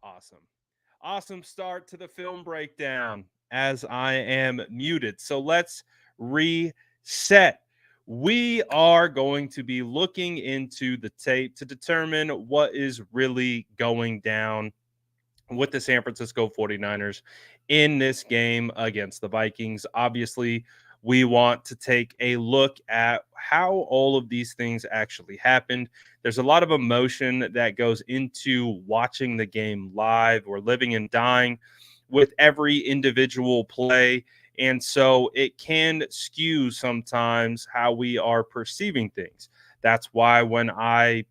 Awesome. Awesome start to the film breakdown as I am muted. So let's reset. We are going to be looking into the tape to determine what is really going down with the San Francisco 49ers in this game against the Vikings. Obviously, we want to take a look at how all of these things actually happened. There's a lot of emotion that goes into watching the game live. We're living and dying with every individual play. And so it can skew sometimes how we are perceiving things. That's why when I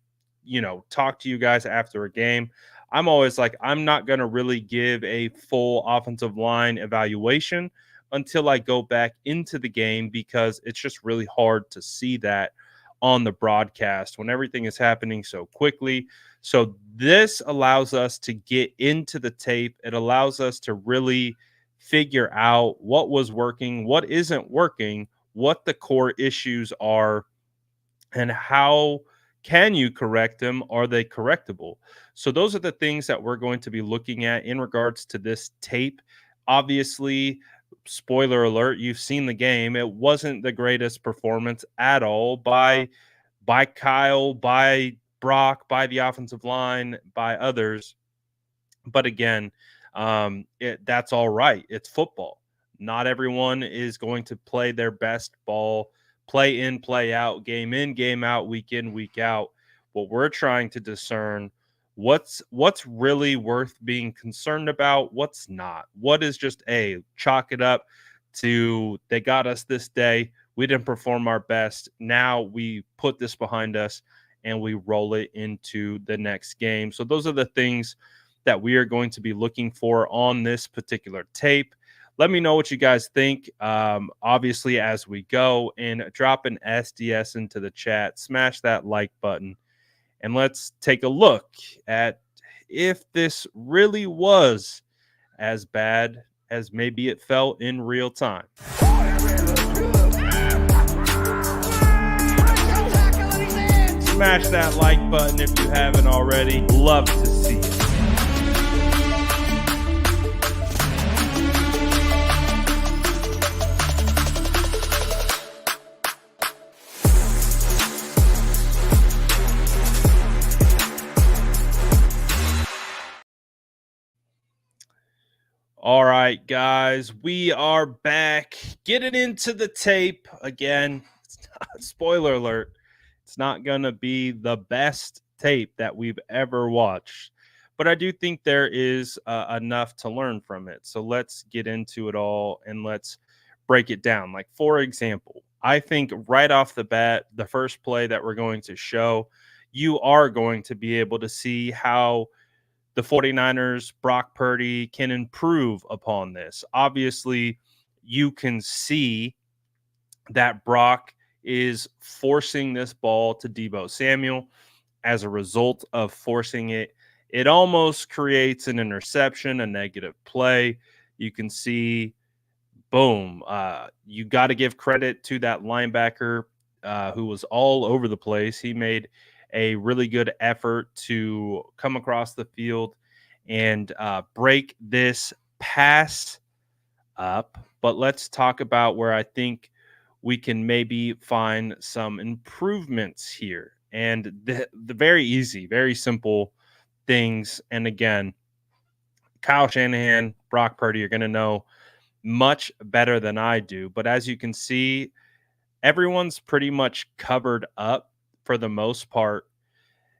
talk to you guys after a game, I'm always like, I'm not going to really give a full offensive line evaluation until I go back into the game because it's just really hard to see that on the broadcast when everything is happening so quickly. So this allows us to get into the tape. It allows us to really figure out what was working, what isn't working, what the core issues are, and how can you correct them? Are they correctable? So those are the things that we're going to be looking at in regards to this tape. Obviously, spoiler alert, you've seen the game. It wasn't the greatest performance at all by Kyle, by Brock, by the offensive line, by others. But again, that's all right. It's football. Not everyone is going to play their best ball, play in, play out, game in, game out, week in, week out. What we're trying to discern what's really worth being concerned about, what's not. What is just chalk it up to they got us this day. We didn't perform our best. Now we put this behind us and we roll it into the next game. So those are the things that we are going to be looking for on this particular tape. Let me know what you guys think, obviously, as we go, and drop an SDS into the chat. Smash that like button, and let's take a look at if this really was as bad as maybe it felt in real time. Smash that like button if you haven't already. Love to see it. All right, guys, we are back. Getting into the tape again. Spoiler alert. It's not going to be the best tape that we've ever watched, but I do think there is enough to learn from it. So let's get into it all and let's break it down. Like, for example, I think right off the bat, the first play that we're going to show, you are going to be able to see how the 49ers, Brock Purdy, can improve upon this. Obviously, you can see that Brock is forcing this ball to Deebo Samuel. As a result of forcing it, it almost creates an interception, a negative play. You can see, boom, you got to give credit to that linebacker who was all over the place. He made a really good effort to come across the field and break this pass up. But let's talk about where I think we can maybe find some improvements here. And the very easy, very simple things. And again, Kyle Shanahan, Brock Purdy are going to know much better than I do. But as you can see, everyone's pretty much covered up for the most part.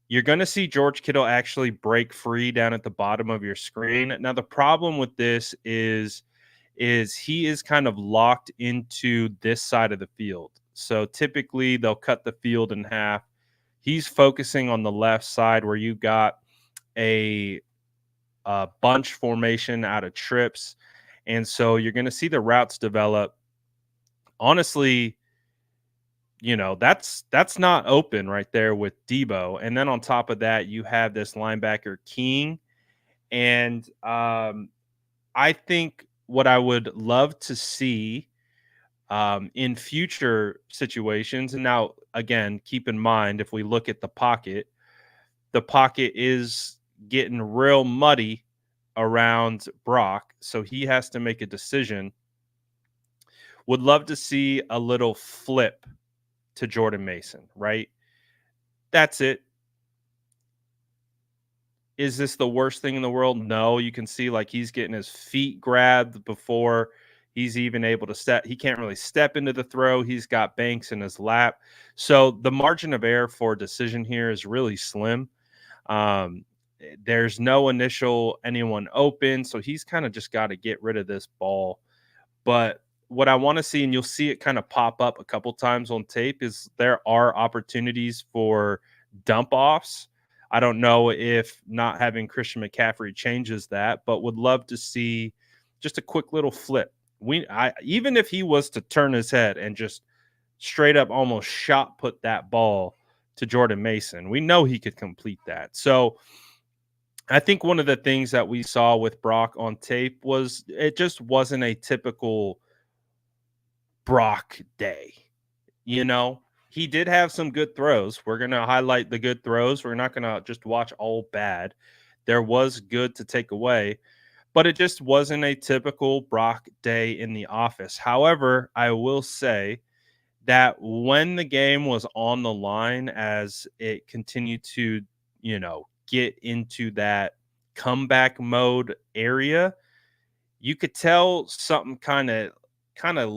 You're going to see George Kittle actually break free down at the bottom of your screen. Now, the problem with this is he is kind of locked into this side of the field. So typically they'll cut the field in half. He's focusing on the left side where you got a bunch formation out of trips. And so you're going to see the routes develop. Honestly, that's not open right there with Deebo. And then on top of that, you have this linebacker King. And I think what I would love to see in future situations, and now, again, keep in mind, if we look at the pocket is getting real muddy around Brock, so he has to make a decision. Would love to see a little flip to Jordan Mason, right? That's it. Is this the worst thing in the world? No, you can see like he's getting his feet grabbed before he's even able to step. He can't really step into the throw. He's got Banks in his lap. So the margin of error for decision here is really slim. Um, there's no initial anyone open. So he's kind of just got to get rid of this ball. But what I want to see, and you'll see it kind of pop up a couple times on tape, is there are opportunities for dump offs. I don't know if not having Christian McCaffrey changes that, but would love to see just a quick little flip. Even if he was to turn his head and just straight up almost shot put that ball to Jordan Mason, we know he could complete that. So I think one of the things that we saw with Brock on tape was it just wasn't a typical Brock day. You know, he did have some good throws. We're going to highlight the good throws. We're not going to just watch all bad. There was good to take away, but it just wasn't a typical Brock day in the office. However, I will say that when the game was on the line, as it continued to, get into that comeback mode area, you could tell something kind of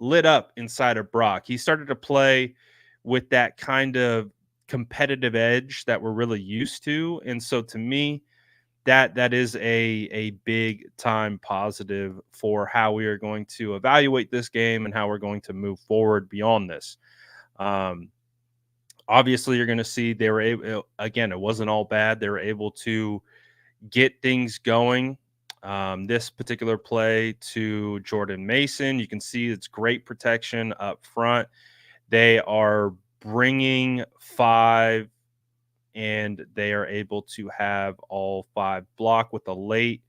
lit up inside of Brock. He started to play with that kind of competitive edge that we're really used to. And so to me, that is a big time positive for how we are going to evaluate this game and how we're going to move forward beyond this. Obviously, you're going to see they were able, again, it wasn't all bad. They were able to get things going. This particular play to Jordan Mason, you can see it's great protection up front. They are bringing 5, and they are able to have all 5 block with a late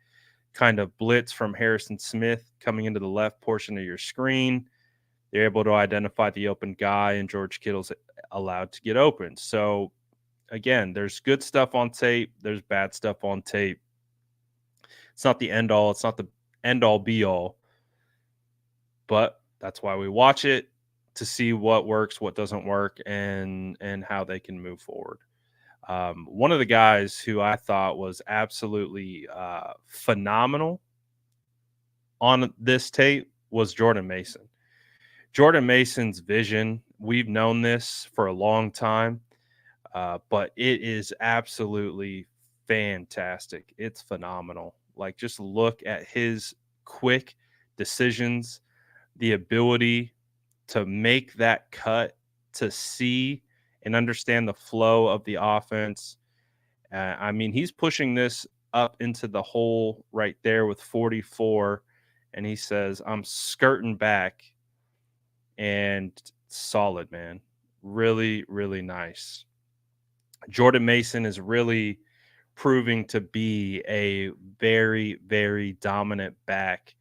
kind of blitz from Harrison Smith coming into the left portion of your screen. They're able to identify the open guy, and George Kittle's allowed to get open. So, again, there's good stuff on tape. There's bad stuff on tape. It's not the end all. It's not the end all be all. But that's why we watch it, to see what works, what doesn't work, and how they can move forward. One of the guys who I thought was absolutely phenomenal on this tape was Jordan Mason. Jordan Mason's vision, we've known this for a long time, but it is absolutely fantastic. It's phenomenal. Like, just look at his quick decisions, the ability to make that cut, to see and understand the flow of the offense. I mean, he's pushing this up into the hole right there with 44, and he says, I'm skirting back, and solid, man. Really, really nice. Jordan Mason is really proving to be a very, very dominant back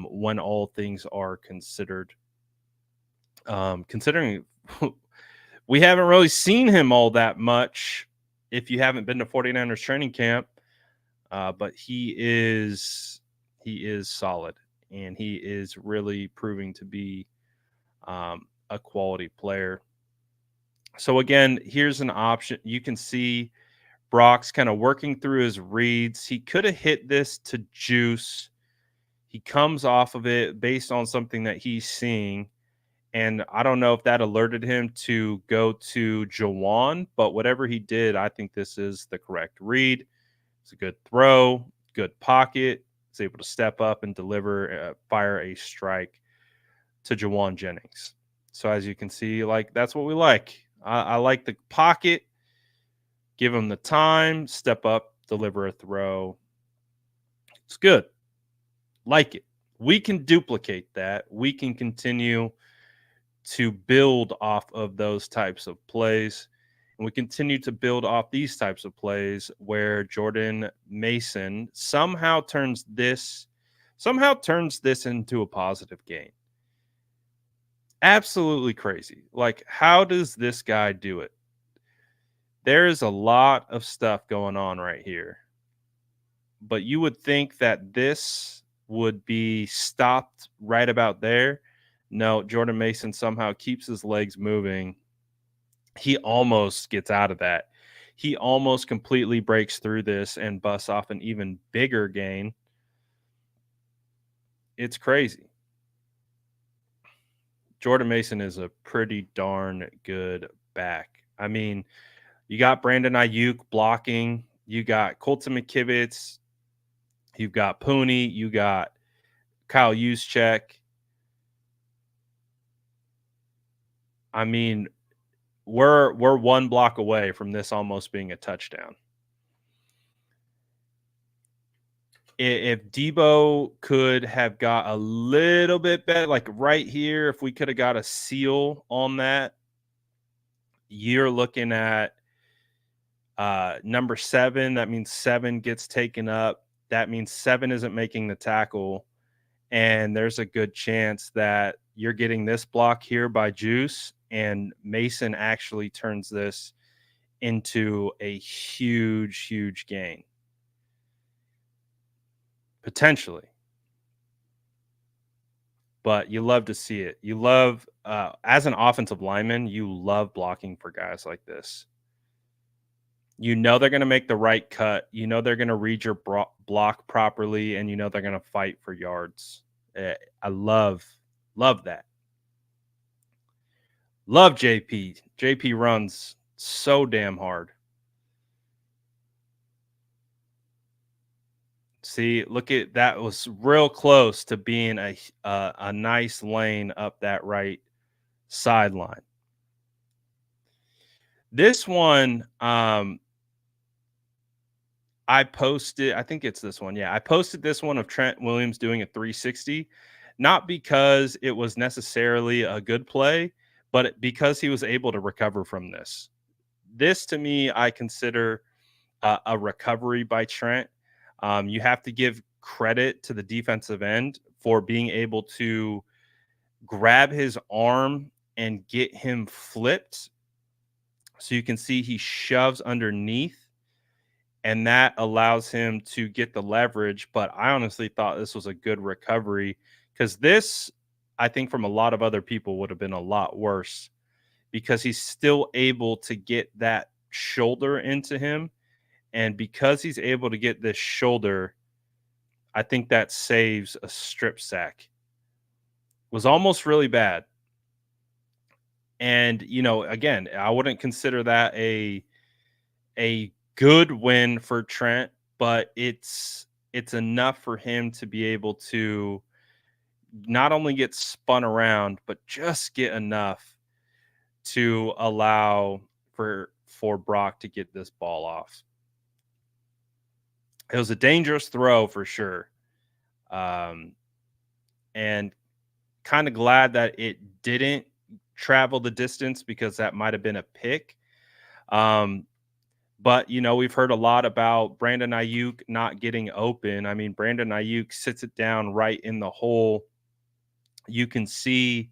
when all things are considered. Considering we haven't really seen him all that much if you haven't been to 49ers training camp, but he is solid, and he is really proving to be a quality player. So again, here's an option. You can see Brock's kind of working through his reads. He could have hit this to Juice. He comes off of it based on something that he's seeing. And I don't know if that alerted him to go to Jawan, but whatever he did, I think this is the correct read. It's a good throw, good pocket. He's able to step up and deliver, fire a strike to Jawan Jennings. So as you can see, like, that's what we like. I like the pocket. Give him the time, step up, deliver a throw. It's good. Like it. We can duplicate that. We can continue to build off of those types of plays. And we continue to build off these types of plays where Jordan Mason somehow turns this into a positive game. Absolutely crazy. Like, how does this guy do it? There is a lot of stuff going on right here. but you would think that this would be stopped right about there. No, Jordan Mason somehow keeps his legs moving. He almost gets out of that. He almost completely breaks through this and busts off an even bigger gain. It's crazy. Jordan Mason is a pretty darn good back. I mean, you got Brandon Ayuk blocking. You got Colton McKivitz. You've got Purdy. You got Kyle Juszczyk. I mean, we're one block away from this almost being a touchdown. If Debo could have got a little bit better, like right here, if we could have got a seal on that, you're looking at number 7. That means 7 gets taken up. That means 7 isn't making the tackle. And there's a good chance that you're getting this block here by Juice, and Mason actually turns this into a huge, huge gain. Potentially. But you love to see it. You love, as an offensive lineman, you love blocking for guys like this. You know they're going to make the right cut. You know they're going to read your block properly, and you know they're going to fight for yards. I love that. Love JP. JP runs so damn hard. See, look at that, was real close to being a nice lane up that right sideline. This one, I posted, I think it's this one. Yeah, I posted this one of Trent Williams doing a 360, not because it was necessarily a good play, but because he was able to recover from this. This to me, I consider a recovery by Trent. You have to give credit to the defensive end for being able to grab his arm and get him flipped. So you can see he shoves underneath, and that allows him to get the leverage. But I honestly thought this was a good recovery, because this, I think, from a lot of other people would have been a lot worse, because he's still able to get that shoulder into him. And because he's able to get this shoulder, I think that saves a strip sack. Was almost really bad. And, again, I wouldn't consider that a good win for Trent, but it's enough for him to be able to not only get spun around, but just get enough to allow for Brock to get this ball off. It was a dangerous throw for sure. And kind of glad that it didn't travel the distance, because that might have been a pick. But, we've heard a lot about Brandon Ayuk not getting open. I mean, Brandon Ayuk sits it down right in the hole. You can see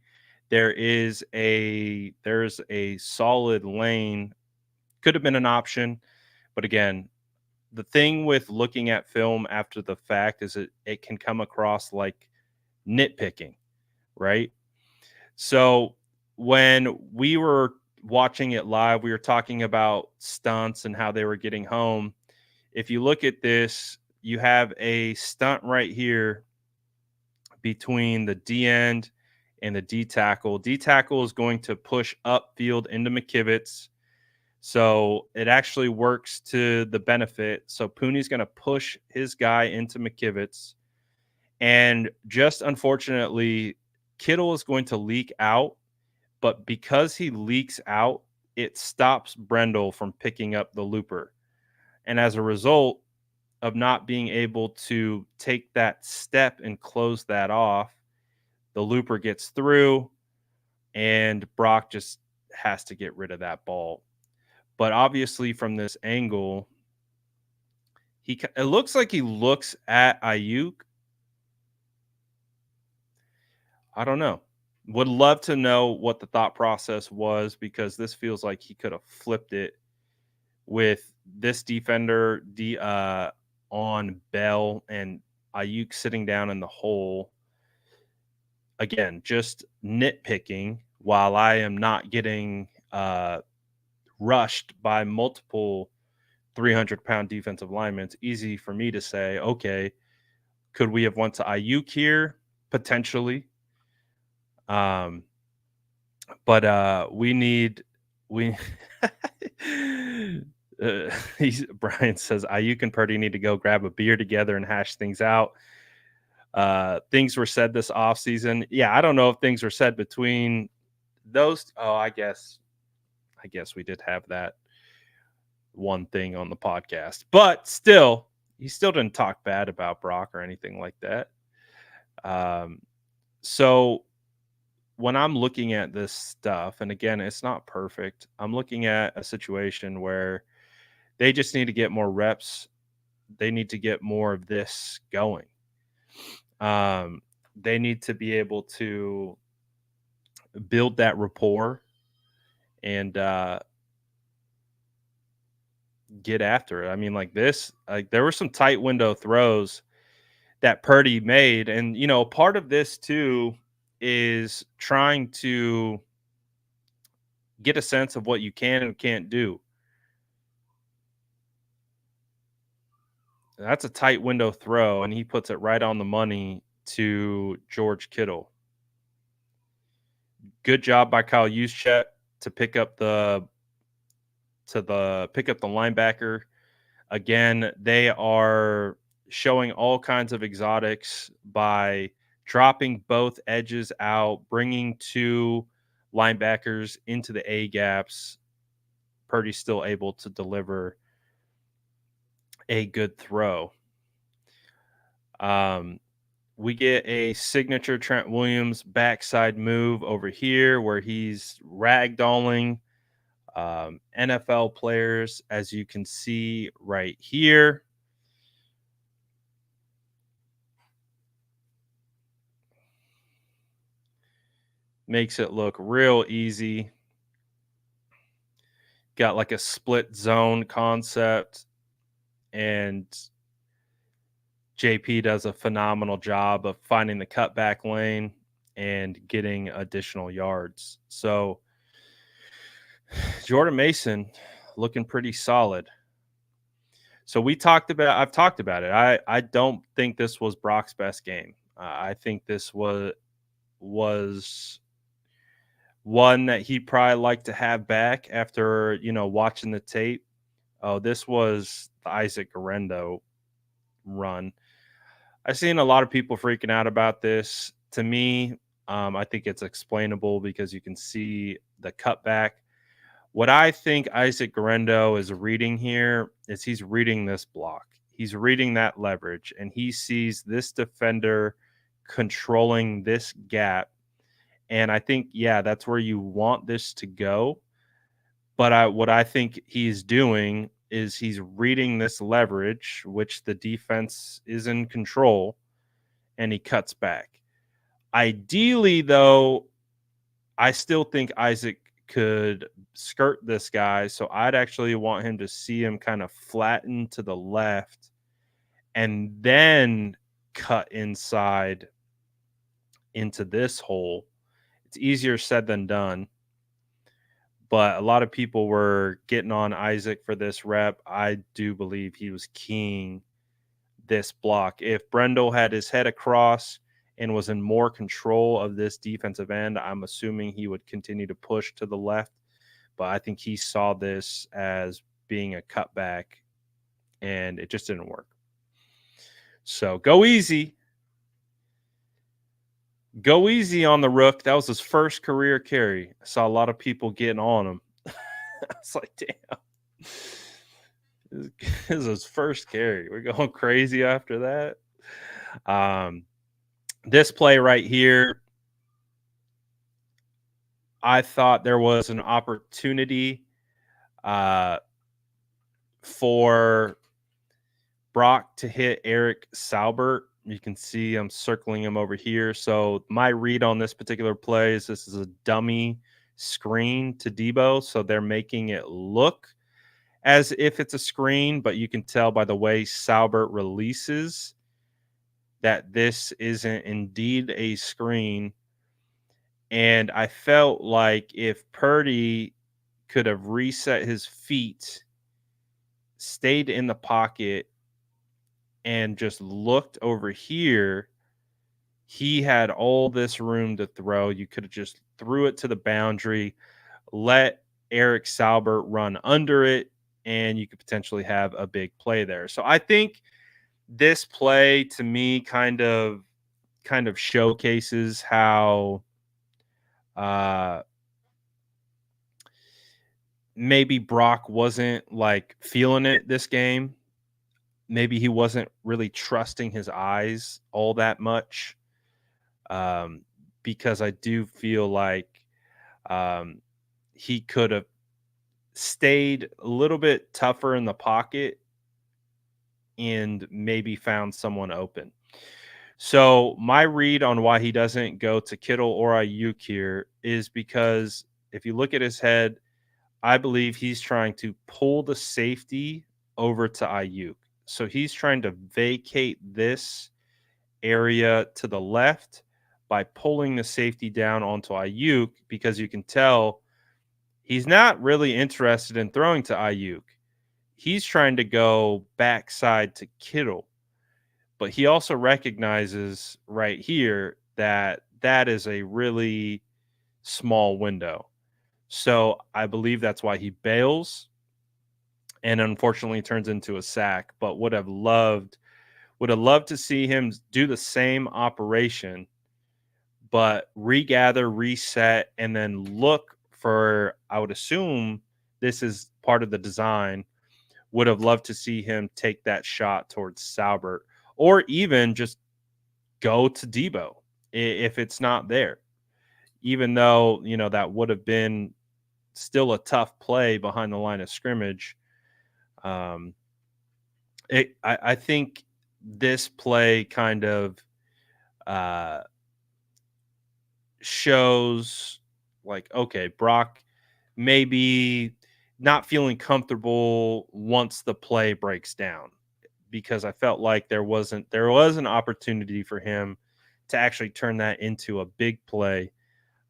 there's a solid lane. Could have been an option. But again, the thing with looking at film after the fact is it can come across like nitpicking, right? So when we were watching it live, we were talking about stunts and how they were getting home. If you look at this, you have a stunt right here between the D end and the D tackle. D tackle is going to push upfield into McKivitz. So it actually works to the benefit. So Purdy's going to push his guy into McKivitz. And just unfortunately, Kittle is going to leak out. But because he leaks out, it stops Brendel from picking up the looper. And as a result of not being able to take that step and close that off, the looper gets through, and Brock just has to get rid of that ball. But obviously from this angle, it looks like he looks at Ayuk. I don't know. Would love to know what the thought process was, because this feels like he could have flipped it with this defender on Bell and Ayuk sitting down in the hole. Again, just nitpicking while I am not getting rushed by multiple 300-pound defensive linemen. It's easy for me to say, okay, could we have went to Ayuk here? Potentially. But we Brian says Ayuk and Purdy need to go grab a beer together and hash things out. Things were said this offseason. Yeah, I don't know if things were said between those. Oh, I guess we did have that one thing on the podcast, but still, he still didn't talk bad about Brock or anything like that. So when I'm looking at this stuff, and again, it's not perfect, I'm looking at a situation where they just need to get more reps. They need to get more of this going. They need to be able to build that rapport and get after it. I mean, like this, like there were some tight window throws that Purdy made. And, part of this too is trying to get a sense of what you can and can't do. That's a tight window throw, and he puts it right on the money to George Kittle. Good job by Kyle Juszczyk to pick up the linebacker. Again, they are showing all kinds of exotics by dropping both edges out, bringing two linebackers into the A gaps. Purdy's still able to deliver a good throw. We get a signature Trent Williams backside move over here where he's ragdolling NFL players, as you can see right here. Makes it look real easy. Got like a split zone concept, and JP does a phenomenal job of finding the cutback lane and getting additional yards. So Jordan Mason looking pretty solid. So I've talked about it. I don't think this was Brock's best game. I think this was one that he probably liked to have back after, watching the tape. Oh, this was the Isaac Guerendo run. I've seen a lot of people freaking out about this. To me, I think it's explainable because you can see the cutback. What I think Isaac Guerendo is reading here is he's reading this block. He's reading that leverage, and he sees this defender controlling this gap. And I think, that's where you want this to go. But what I think he's doing is he's reading this leverage, which the defense is in control, and he cuts back. Ideally, though, I still think Isaac could skirt this guy. So I'd actually want him to see him kind of flatten to the left and then cut inside into this hole. It's easier said than done. But a lot of people were getting on Isaac for this rep. I do believe he was keying this block. If Brendel had his head across and was in more control of this defensive end, I'm assuming he would continue to push to the left. But I think he saw this as being a cutback, and it just didn't work. So go easy. Go easy on the Rook. That was his first career carry. I saw a lot of people getting on him. I was like, damn. This is his first carry. We're going crazy after that. This play right here, I thought there was an opportunity for Brock to hit Eric Saubert. You can see I'm circling him over here. So my read on this particular play is this is a dummy screen to Debo. So they're making it look as if it's a screen, but you can tell by the way Salbert releases that this isn't indeed a screen. And I felt like if Purdy could have reset his feet, stayed in the pocket, and just looked over here, he had all this room to throw. You could have just threw it to the boundary, let Eric Salbert run under it, and you could potentially have a big play there. So I think this play to me kind of showcases how uh maybe Brock wasn't like feeling it this game. Maybe he wasn't really trusting his eyes all that much. Um, because I do feel like um, he could have stayed a little bit tougher in the pocket and maybe found someone open. So my read on why he doesn't go to Kittle or Ayuk here is because if you look at his head, I believe he's trying to pull the safety over to Ayuk. So he's trying to vacate this area to the left by pulling the safety down onto Ayuk because you can tell he's not really interested in throwing to Ayuk. He's trying to go backside to Kittle, but he also recognizes right here that that is a really small window. So I believe that's why he bails and unfortunately turns into a sack, but would have loved to see him do the same operation, but regather, reset, and then look for, I would assume this is part of the design. Would have loved to see him take that shot towards Salbert or even just go to Debo if it's not there. Even though, that would have been still a tough play behind the line of scrimmage. Um, I think this play kind of uh, shows like, okay, Brock maybe not feeling comfortable once the play breaks down because I felt like there was an opportunity for him to actually turn that into a big play.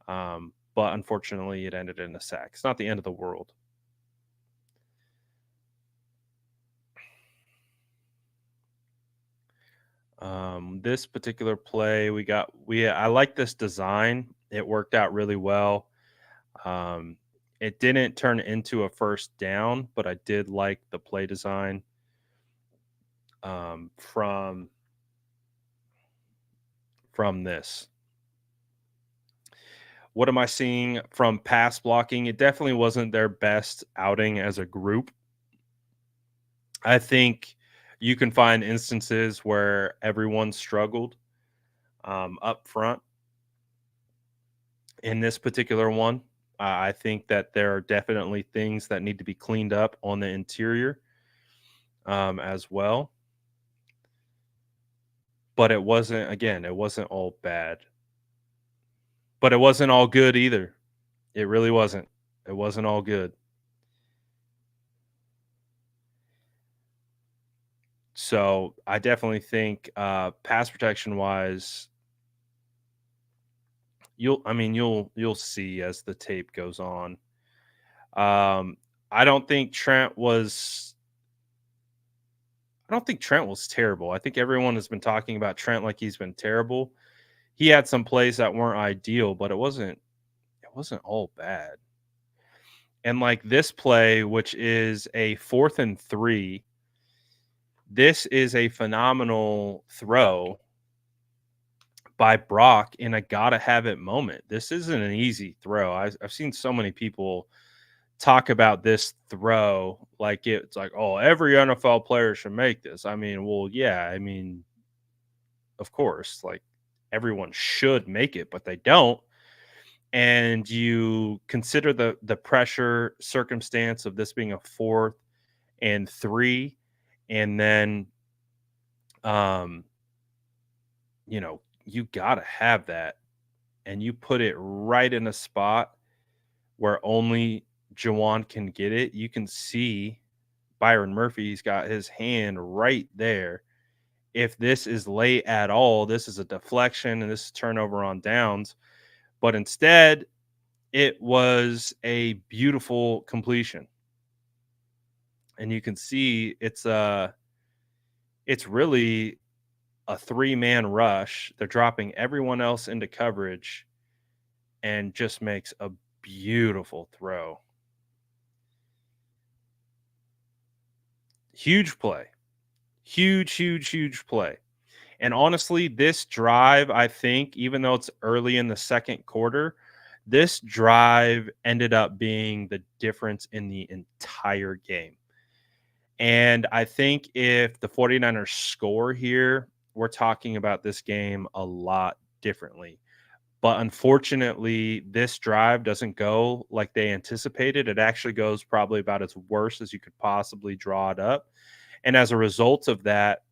But unfortunately it ended in a sack. It's not the end of the world. This particular play, I like this design. It worked out really well. Um, it didn't turn into a first down, but I did like the play design from this. What am I seeing from pass blocking? It definitely wasn't their best outing as a group. I think you can find instances where everyone struggled up front. In this particular one, I think that there are definitely things that need to be cleaned up on the interior as well. But it wasn't all bad. But it wasn't all good either. It really wasn't. It wasn't all good. So I definitely think pass protection wise, you'll see as the tape goes on. Um, I don't think Trent was I don't think Trent was terrible. I think everyone has been talking about Trent like he's been terrible. He had some plays that weren't ideal, but it wasn't all bad. And like this play, which is a 4th and 3, this is a phenomenal throw by Brock in a gotta have it moment. This isn't an easy throw. I've seen so many people talk about this throw like it's like, oh, every NFL player should make this. I mean, well, yeah, of course, like everyone should make it, but they don't. And you consider the pressure circumstance of this being a 4th and 3, and then um, you gotta have that, and you put it right in a spot where only Jawan can get it. You can see Byron Murphy, he's got his hand right there. If this is late at all, this is a deflection and this is turnover on downs. But instead, it was a beautiful completion. And you can see it's really a three-man rush. They're dropping everyone else into coverage and just makes a beautiful throw. Huge play. Huge play. And honestly, this drive, I think, even though it's early in the second quarter, this drive ended up being the difference in the entire game. And I think if the 49ers score here, we're talking about this game a lot differently. But unfortunately, this drive doesn't go like they anticipated. It actually goes probably about as worse as you could possibly draw it up. And as a result of that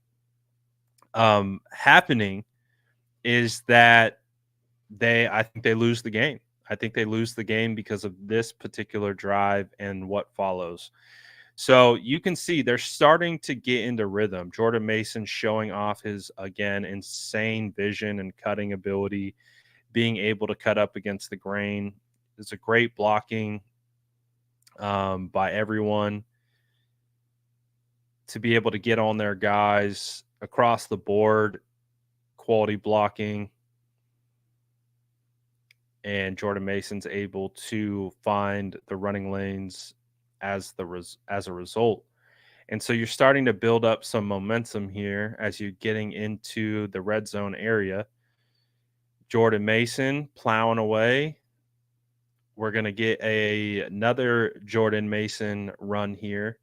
happening, is that I think they lose the game. I think they lose the game because of this particular drive and what follows. So you can see they're starting to get into rhythm. Jordan Mason showing off his, again, insane vision and cutting ability, being able to cut up against the grain. It's a great blocking by everyone to be able to get on their guys across the board, quality blocking. And Jordan Mason's able to find the running lanes as a result. And so you're starting to build up some momentum here as you're getting into the red zone area. Jordan Mason plowing away. We're going to get another Jordan Mason run here.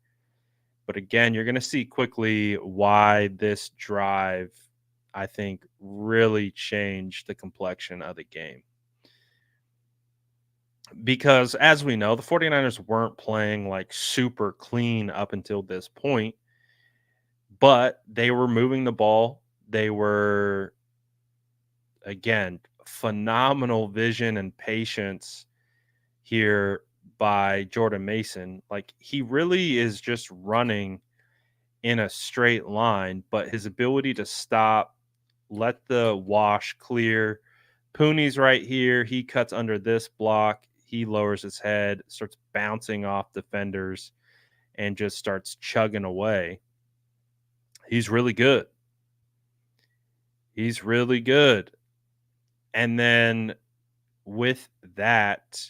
But again, you're going to see quickly why this drive, I think, really changed the complexion of the game. Because as we know, the 49ers weren't playing like super clean up until this point, but they were moving the ball. They were, again, phenomenal vision and patience here by Jordan Mason. Like, he really is just running in a straight line, but his ability to stop, let the wash clear. Pooney's right here. He cuts under this block. He lowers his head, starts bouncing off defenders, and just starts chugging away. He's really good. He's really good. And then with that,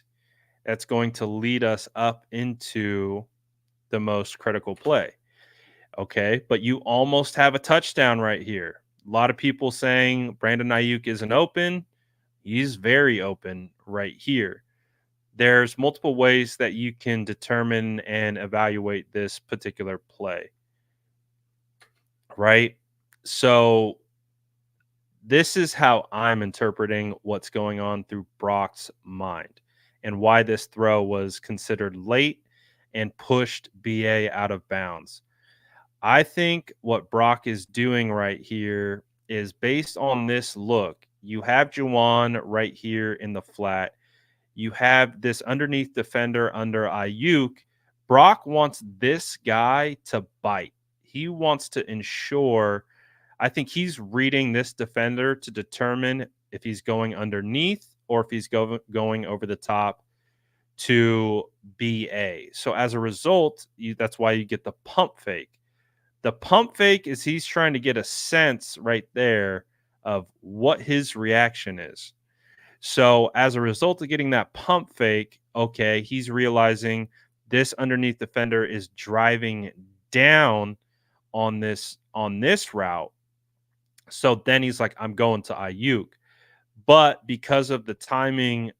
that's going to lead us up into the most critical play. Okay, but you almost have a touchdown right here. A lot of people saying Brandon Ayuk isn't open. He's very open right here. There's multiple ways that you can determine and evaluate this particular play, right? So this is how I'm interpreting what's going on through Brock's mind and why this throw was considered late and pushed BA out of bounds. I think what Brock is doing right here is based on this look. You have Juwan right here in the flat. You have this underneath defender under Ayuk. Brock wants this guy to bite. He wants to ensure, I think he's reading this defender to determine if he's going underneath or if he's going over the top to BA. So as a result, that's why you get the pump fake. The pump fake is he's trying to get a sense right there of what his reaction is. So as a result of getting that pump fake, okay, he's realizing this underneath defender is driving down on this route. So then he's like, I'm going to Ayuk. But because of the timing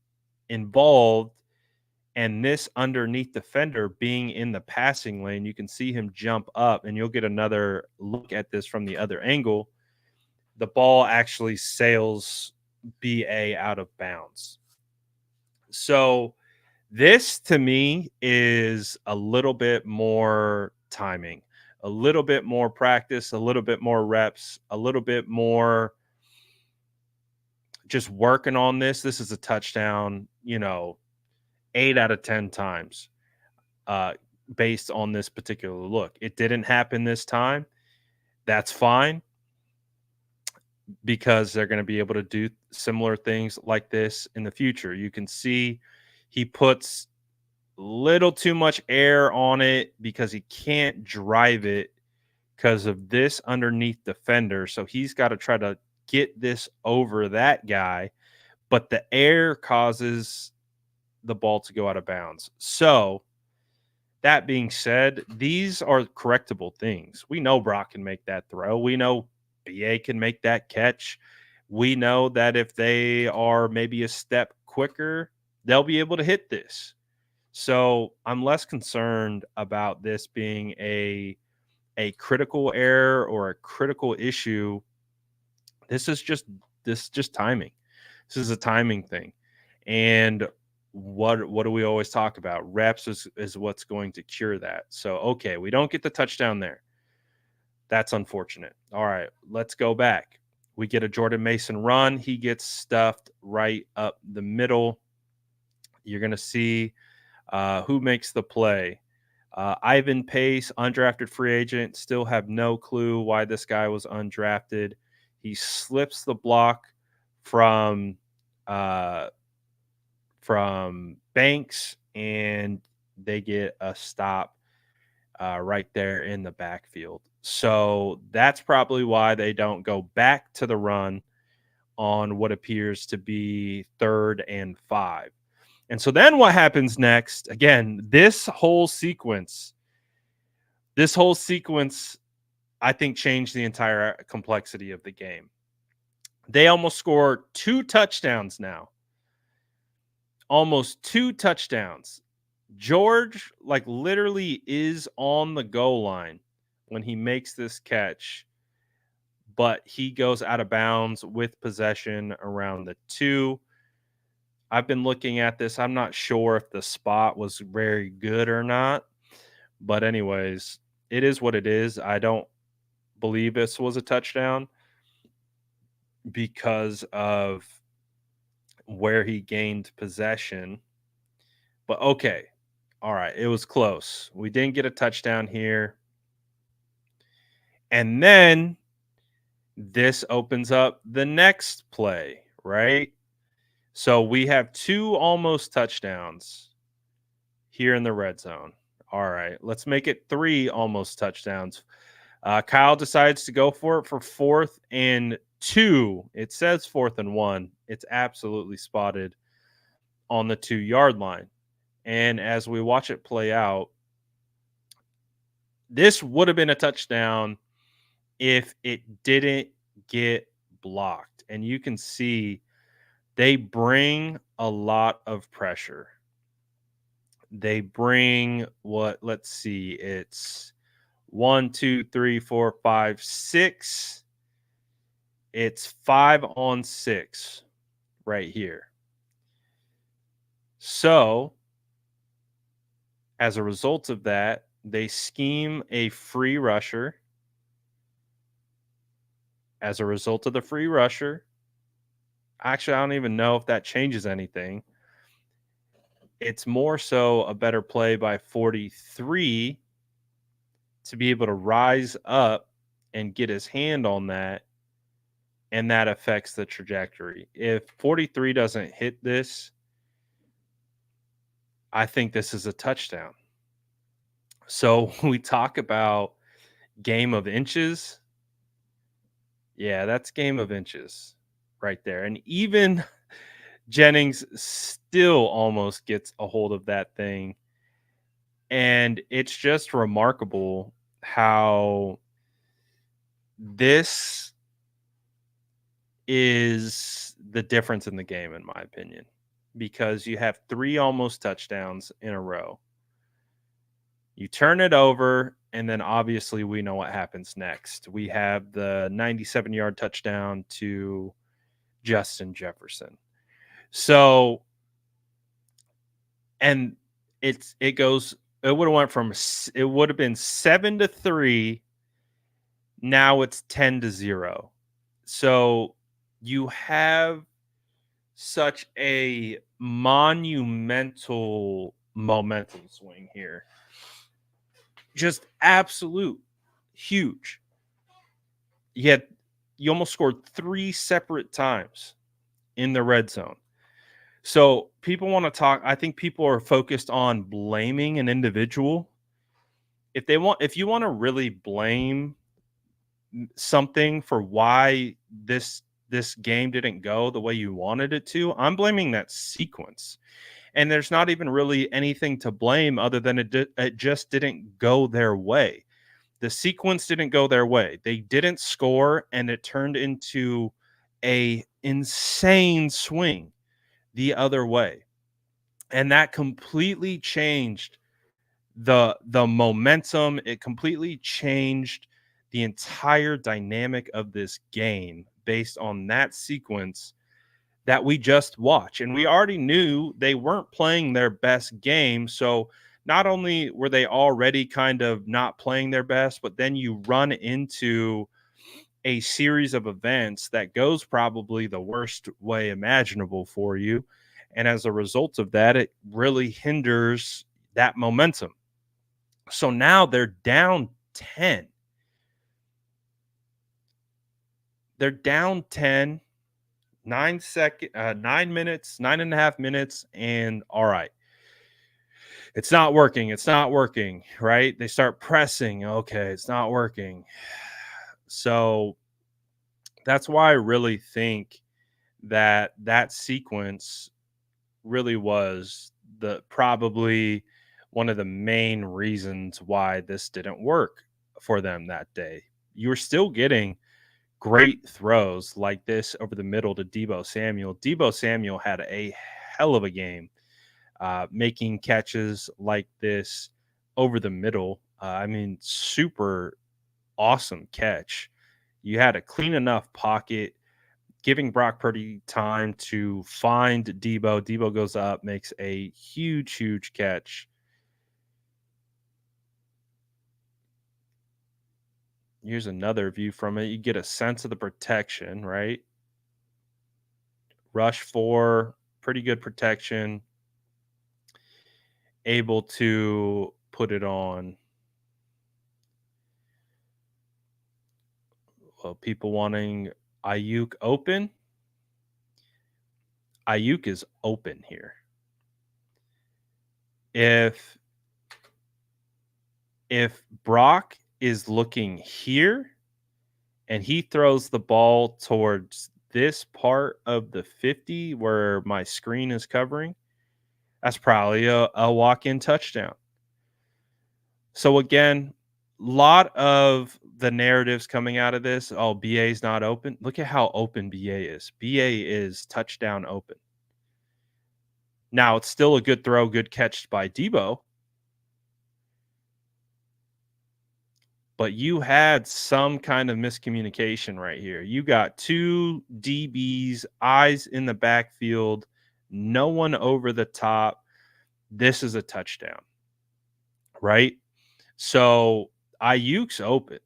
involved and this underneath defender being in the passing lane, you can see him jump up, and you'll get another look at this from the other angle. The ball actually sails BA out of bounds. So this to me is a little bit more timing, a little bit more practice, a little bit more reps, a little bit more just working on this. This is a touchdown, 8 out of 10 times. based on this particular look. It didn't happen this time. That's fine because they're going to be able to do similar things like this in the future. You can see he puts little too much air on it because he can't drive it because of this underneath defender. So he's got to try to get this over that guy, but the air causes the ball to go out of bounds. So that being said, these are correctable things. We know Brock can make that throw. We know BA can make that catch. We know that if they are maybe a step quicker, they'll be able to hit this. So I'm less concerned about this being a critical error or a critical issue. This is just timing. This is a timing thing. And what do we always talk about? Reps is what's going to cure that. So okay, we don't get the touchdown there. That's unfortunate. All right, let's go back. We get a Jordan Mason run. He gets stuffed right up the middle. You're going to see who makes the play. Ivan Pace, undrafted free agent, still have no clue why this guy was undrafted. He slips the block from Banks, and they get a stop right there in the backfield. So that's probably why they don't go back to the run on what appears to be 3rd and 5. And so then what happens next? Again, this whole sequence, I think changed the entire complexity of the game. They almost score 2 touchdowns now. Almost 2 touchdowns. George, like, literally is on the goal line when he makes this catch, but he goes out of bounds with possession around the 2. I've been looking at this. I'm not sure if the spot was very good or not, but anyways, it is what it is. I don't believe this was a touchdown because of where he gained possession. But okay. All right. It was close. We didn't get a touchdown here. And then this opens up the next play, right? So we have 2 almost touchdowns here in the red zone. All right. Let's make it 3 almost touchdowns. Kyle decides to go for it for 4th and 2. It says 4th and 1. It's absolutely spotted on the 2-yard line. And as we watch it play out, this would have been a touchdown if it didn't get blocked. And you can see they bring a lot of pressure. They bring let's see, it's 1, 2, 3, 4, 5, 6. It's 5 on 6 right here. So as a result of that, they scheme a free rusher. As a result of the free rusher, actually, I don't even know if that changes anything. It's more so a better play by 43 to be able to rise up and get his hand on that, and that affects the trajectory. If 43 doesn't hit this, I think this is a touchdown. So we talk about game of inches. Yeah, that's game of inches right there. And even Jennings still almost gets a hold of that thing. And it's just remarkable how this is the difference in the game, in my opinion, because you have 3 almost touchdowns in a row. You turn it over, and then obviously we know what happens next. We have the 97-yard touchdown to Justin Jefferson. So, and it would have been 7-3. Now it's 10-0. So you have such a monumental momentum swing here. just absolute huge. You almost scored 3 separate times in the red zone. So people want to talk. I think people are focused on blaming an individual. If you want to really blame something for why this game didn't go the way you wanted it to, I'm blaming that sequence. And there's not even really anything to blame other than it just didn't go their way. The sequence didn't go their way. They didn't score, and it turned into a insane swing the other way. And that completely changed the momentum. It completely changed the entire dynamic of this game based on that sequence that we just watched. And we already knew they weren't playing their best game. So not only were they already kind of not playing their best, but then you run into a series of events that goes probably the worst way imaginable for you. And as a result of that, it really hinders that momentum. So now they're down 10. They're down 10, 9 minutes, 9.5 minutes. And all right, it's not working. It's not working, right? They start pressing. Okay, it's not working. So that's why I really think that sequence really was probably one of the main reasons why this didn't work for them that day. You were still getting great throws like this over the middle to Deebo Samuel. Deebo Samuel had a hell of a game making catches like this over the middle. Super awesome catch. You had a clean enough pocket, giving Brock Purdy time to find Deebo. Deebo goes up, makes a huge, huge catch. Here's another view from it. You get a sense of the protection, right? Rush 4, pretty good protection. Able to put it on. Well, people wanting Ayuk open. Ayuk is open here. If Brock is looking here and he throws the ball towards this part of the 50 where my screen is covering, that's probably a walk-in touchdown. So again, lot of the narratives coming out of this, oh, BA's not open. Look at how open BA is. BA is touchdown open. Now, it's still a good throw, good catch by Deebo. But you had some kind of miscommunication right here. You got 2 DBs, eyes in the backfield, no one over the top. This is a touchdown, right? So Ayuk's open.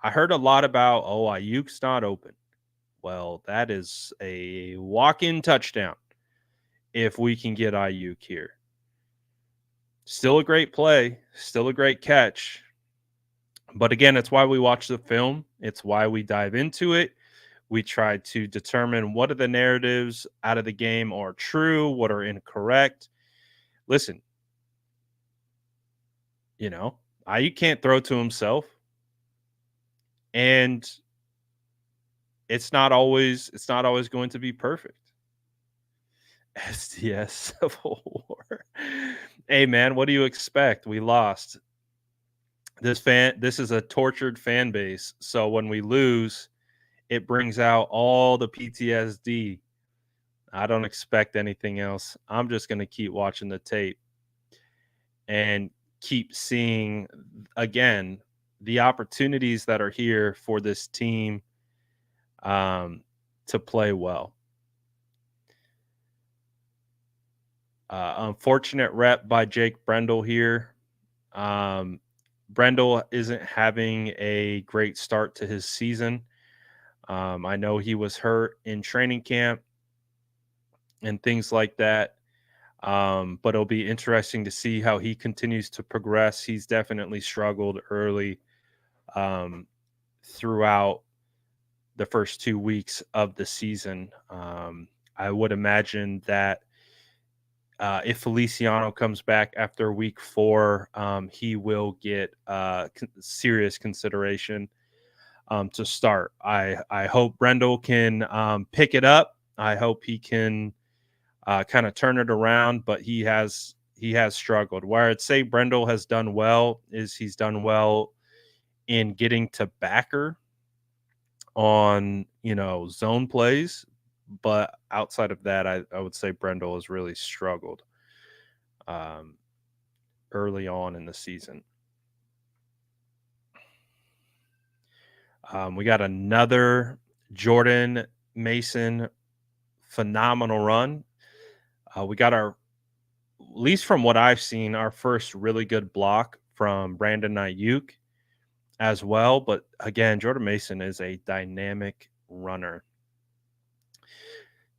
I heard a lot about, oh, Ayuk's not open. Well, that is a walk-in touchdown if we can get Ayuk here. Still a great play, still a great catch. But again, it's why we watch the film. It's why we dive into it. We try to determine what are the narratives out of the game are true, what are incorrect. Listen, Ayuk can't throw to himself. And it's not always going to be perfect. SDS Civil War. Hey man, what do you expect? We lost. This is a tortured fan base. So when we lose, it brings out all the PTSD. I don't expect anything else. I'm just going to keep watching the tape and keep seeing again the opportunities that are here for this team to play well. Unfortunate rep by Jake Brendel here. Brendel isn't having a great start to his season. I know he was hurt in training camp and things like that. But it'll be interesting to see how he continues to progress. He's definitely struggled early um, throughout the first 2 weeks of the season. I would imagine that if Feliciano comes back after week 4, he will get serious consideration to start. I hope Brendel can pick it up. I hope he can kind of turn it around, but he has struggled. Where I'd say Brendel has done well is he's done well in getting to backer on zone plays, but outside of that, I would say Brendel has really struggled um, early on in the season. We got another Jordan Mason phenomenal run. We got our, at least from what I've seen, our first really good block from Brandon Ayuk as well. But again, Jordan Mason is a dynamic runner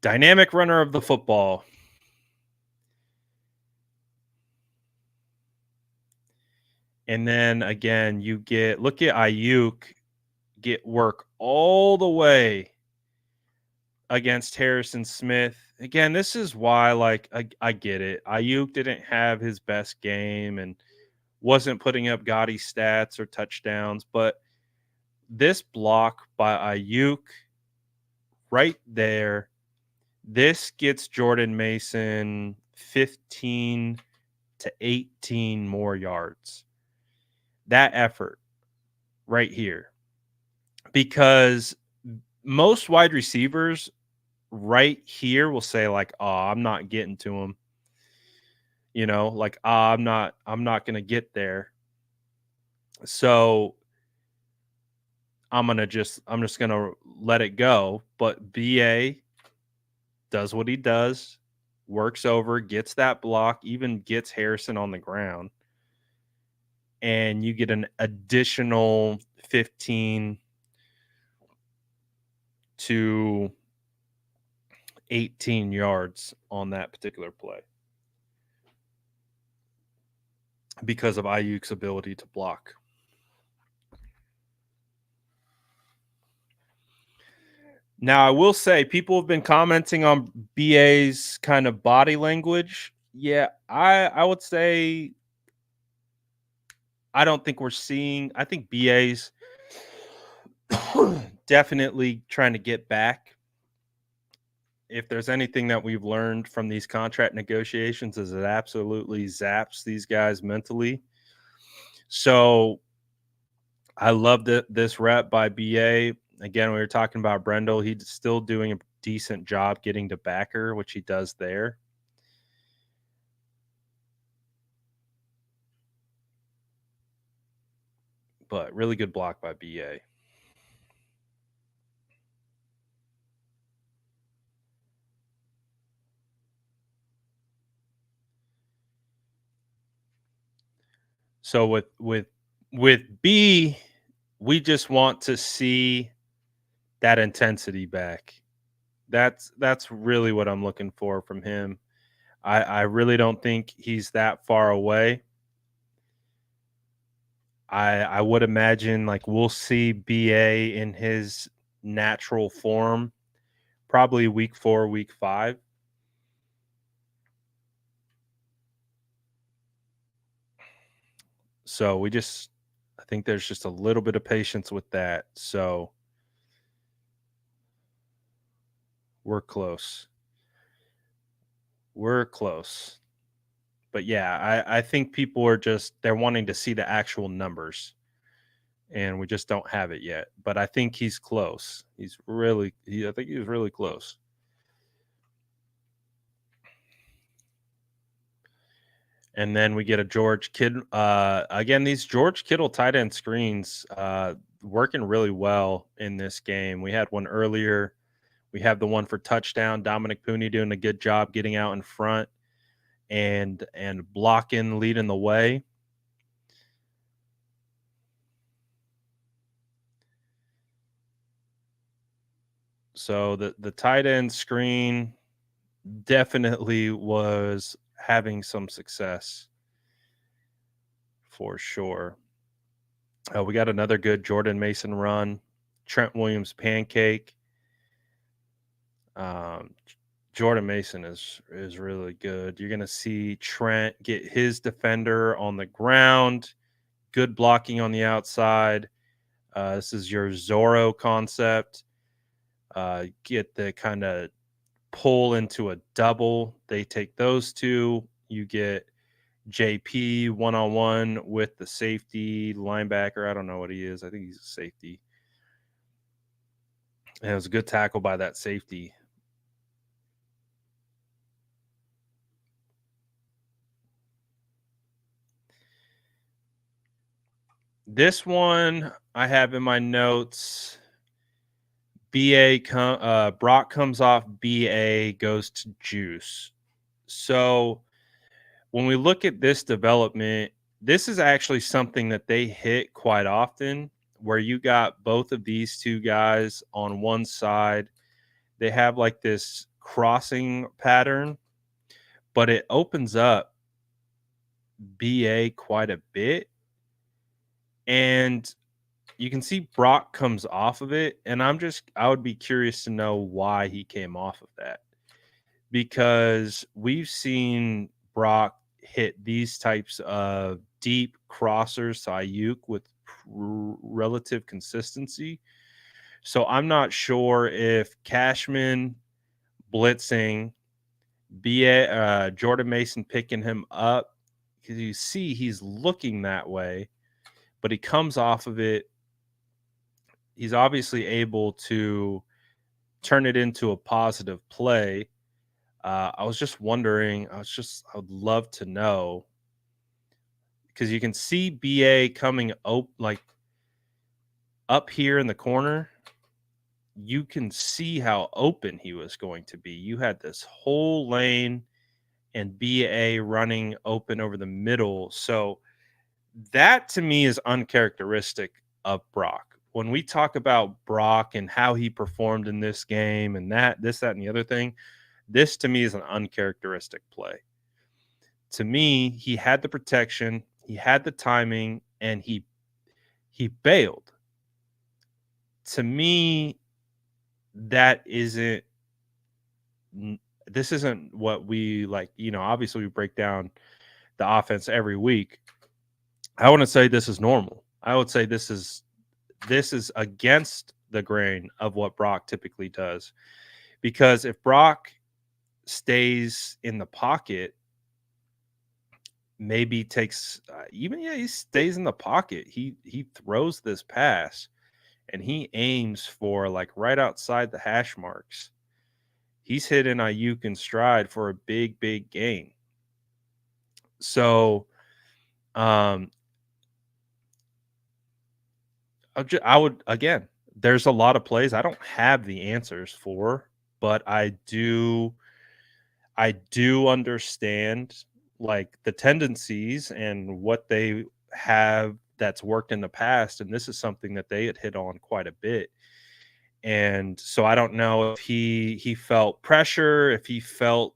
of the football. And then again, look at Ayuk get work all the way against Harrison Smith. Again, this is why, like, I get it. Ayuk didn't have his best game and wasn't putting up gaudy stats or touchdowns, but this block by Ayuk right there, this gets Jordan Mason 15 to 18 more yards. That effort right here. Because most wide receivers right here will say, like, oh, I'm not getting to him. Like, I'm not gonna get there. So I'm just gonna let it go. But BA does what he does, works over, gets that block, even gets Harrison on the ground, and you get an additional 15 to 18 yards on that particular play because of Ayuk's ability to block. Now, I will say people have been commenting on BA's kind of body language. Yeah, I would say I don't think we're seeing. I think BA's definitely trying to get back. If there's anything that we've learned from these contract negotiations, is it absolutely zaps these guys mentally. So I love this rep by BA. Again, we were talking about Brendel. He's still doing a decent job getting to backer, which he does there. But really good block by BA. So with B, we just want to see that intensity back. That's really what I'm looking for from him. I really don't think he's that far away. I would imagine, like, we'll see BA in his natural form probably week 4, week 5. So I think there's just a little bit of patience with that. So we're close. We're close. But yeah, I think people are they're wanting to see the actual numbers, and we just don't have it yet. But I think he's close. I think he's really close. And then we get a George Kittle. Again, these George Kittle tight end screens working really well in this game. We had one earlier. We have the one for touchdown. Dominic Pooney doing a good job getting out in front and blocking, leading the way. So the tight end screen definitely was having some success for sure. We got another good Jordan Mason run, Trent Williams pancake. Um, Jordan Mason is really good. You're gonna see Trent get his defender on the ground. Good blocking on the outside. This is your Zorro concept. Get the kind of pull into a double. They take those two. You get JP one on one with the safety linebacker. I don't know what he is. I think he's a safety. And it was a good tackle by that safety. This one I have in my notes. Brock comes off BA, goes to Juice. So when we look at this development, this is actually something that they hit quite often, where you got both of these two guys on one side. They have like this crossing pattern, but it opens up BA quite a bit. And you can see Brock comes off of it. And I would be curious to know why he came off of that, because we've seen Brock hit these types of deep crossers to Ayuk with relative consistency. So I'm not sure if Cashman blitzing, Jordan Mason picking him up, because you see he's looking that way, but he comes off of it. He's obviously able to turn it into a positive play. I was just wondering, I would love to know, because you can see BA coming like up here in the corner. You can see how open he was going to be. You had this whole lane and BA running open over the middle. So that to me is uncharacteristic of Brock. When we talk about Brock and how he performed in this game and that, and the other thing, this to me is an uncharacteristic play. To me, he had the protection, he had the timing, and he bailed. To me, that isn't this isn't what we like. Obviously we break down the offense every week. I want to say this is normal. I would say this is against the grain of what Brock typically does. Because if Brock stays in the pocket, maybe takes he stays in the pocket. He throws this pass and he aims for like right outside the hash marks. He's hitting Ayuk in stride for a big gain. So I would, again, there's a lot of plays I don't have the answers for, but I do understand like the tendencies and what they have that's worked in the past, and this is something that they had hit on quite a bit. And so I don't know if he felt pressure, if he felt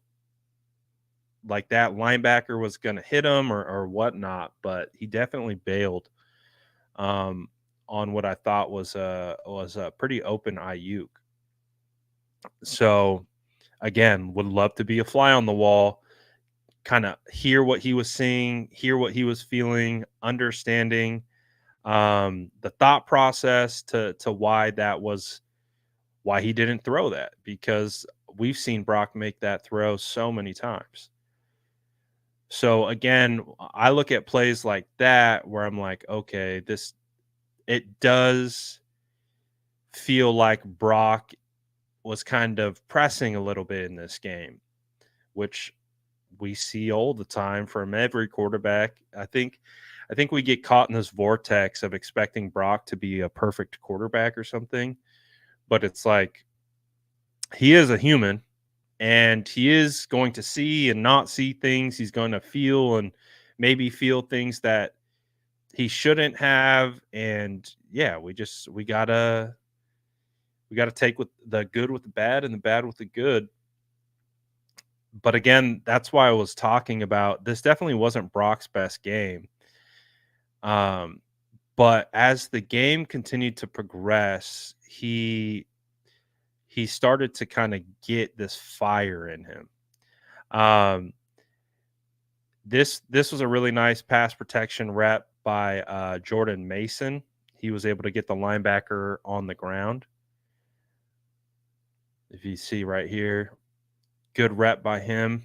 like that linebacker was going to hit him or whatnot, but he definitely bailed on what I thought was a pretty open Ayuk. So again, would love to be a fly on the wall, kind of hear what he was seeing, hear what he was feeling, understanding the thought process to why he didn't throw that, because we've seen Brock make that throw so many times. So again, I look at plays like that where I'm like, okay, it does feel like Brock was kind of pressing a little bit in this game, which we see all the time from every quarterback. I think we get caught in this vortex of expecting Brock to be a perfect quarterback or something, but it's like he is a human and he is going to see and not see things. He's going to feel and maybe feel things that he shouldn't have. And yeah, we gotta take with the good with the bad and the bad with the good. But again, that's why I was talking about this definitely wasn't Brock's best game. Um, but as the game continued to progress, he started to kind of get this fire in him. Um, this was a really nice pass protection rep by Jordan Mason. He was able to get the linebacker on the ground. If you see right here, good rep by him.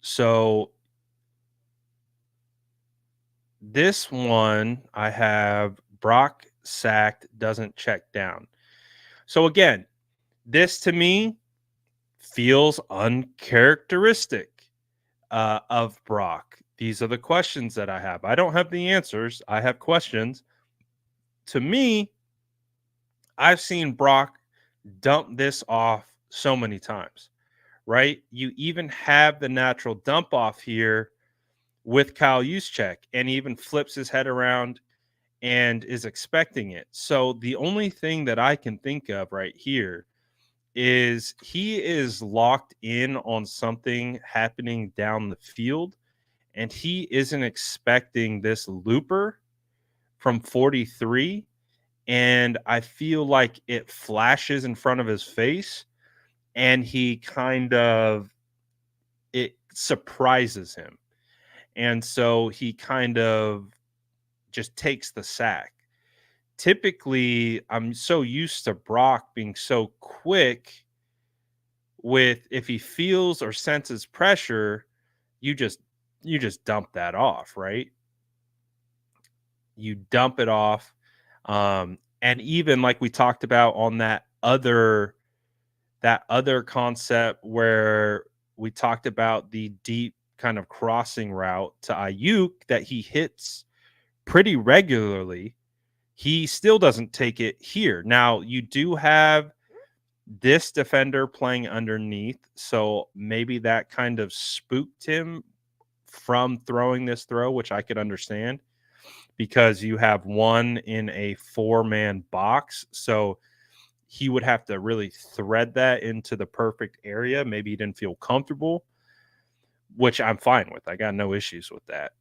So this one I have Brock sacked, doesn't check down. So again, this to me feels uncharacteristic of Brock. These are the questions that I have. I don't have the answers. I have questions. To me, I've seen Brock dump this off so many times, right? You even have the natural dump off here with Kyle Juszczyk, and he even flips his head around and is expecting it. So the only thing that I can think of right here is he is locked in on something happening down the field, and he isn't expecting this looper from 43. And I feel like it flashes in front of his face, and he kind of it surprises him. And so he kind of just takes the sack. Typically, I'm so used to Brock being so quick with if he feels or senses pressure, you just you just dump that off, right? You dump it off. And even like we talked about on that other concept where we talked about the deep kind of crossing route to Ayuk that he hits pretty regularly, he still doesn't take it here. Now, you do have this defender playing underneath, so maybe that kind of spooked him from throwing this throw, which I could understand because you have one in a four-man box. So he would have to really thread that into the perfect area. Maybe he didn't feel comfortable, which I'm fine with. I got no issues with that.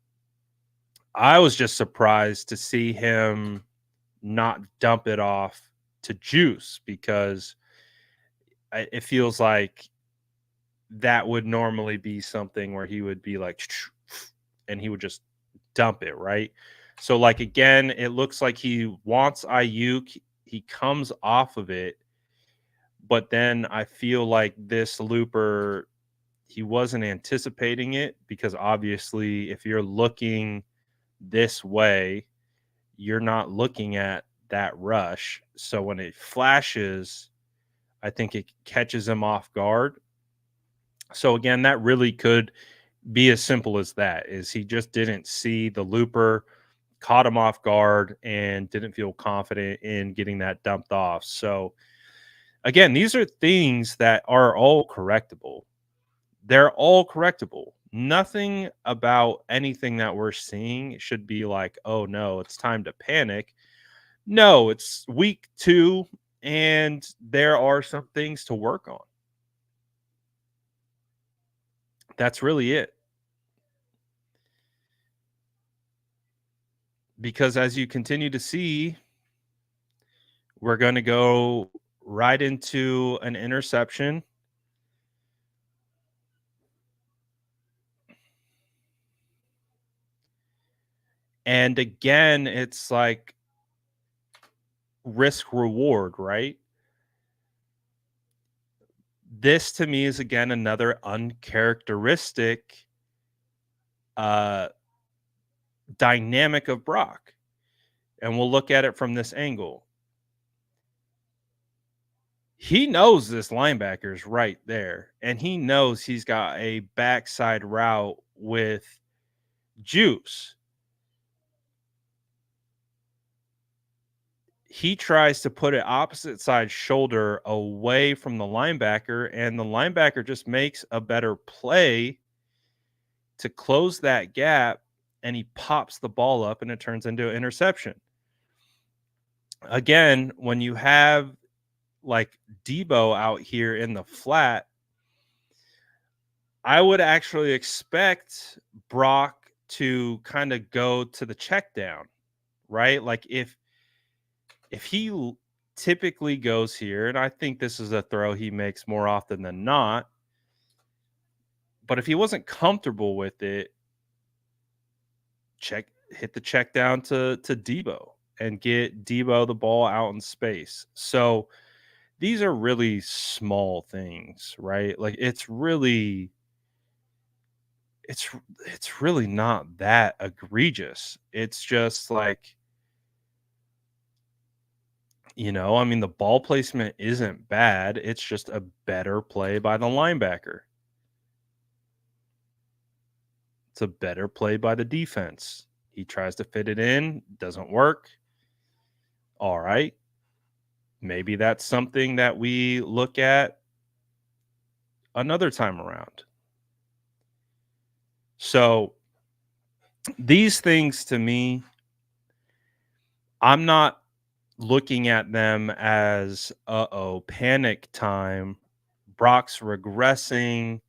I was just surprised to see him not dump it off to Juice because it feels like that would normally be something where he would be like, and he would just dump it, right? So, like, again, it looks like he wants Ayuk. He comes off of it, but then I feel like this looper, he wasn't anticipating it because obviously, if you're looking this way, you're not looking at that rush. So when it flashes, I think it catches him off guard. So again, that really could be as simple as that is he just didn't see the looper, caught him off guard, and didn't feel confident in getting that dumped off. So again, these are things that are all correctable. They're all correctable. Nothing about anything that we're seeing should be like, oh no, it's time to panic. No, it's week 2, and there are some things to work on. That's really it. Because as you continue to see, we're going to go right into an interception. And again, it's like risk reward, right? This to me is again another uncharacteristic uh dynamic of Brock. And we'll look at it from this angle. He knows this linebacker's right there, and he knows he's got a backside route with Juice. He tries to put it opposite side shoulder away from the linebacker, and the linebacker just makes a better play to close that gap, and he pops the ball up, and it turns into an interception. Again, when you have like Debo out here in the flat, I would actually expect Brock to kind of go to the check down, right? Like if he typically goes here, and I think this is a throw he makes more often than not, but if he wasn't comfortable with it, hit the check down to Debo and get Debo the ball out in space. So these are really small things, right? Like it's it's really not that egregious. It's just like, I mean, the ball placement isn't bad. It's just a better play by the linebacker. It's a better play by the defense. He tries to fit it in, doesn't work. All right. Maybe that's something that we look at another time around. So these things to me, I'm not looking at them as panic time. Brock's regressing,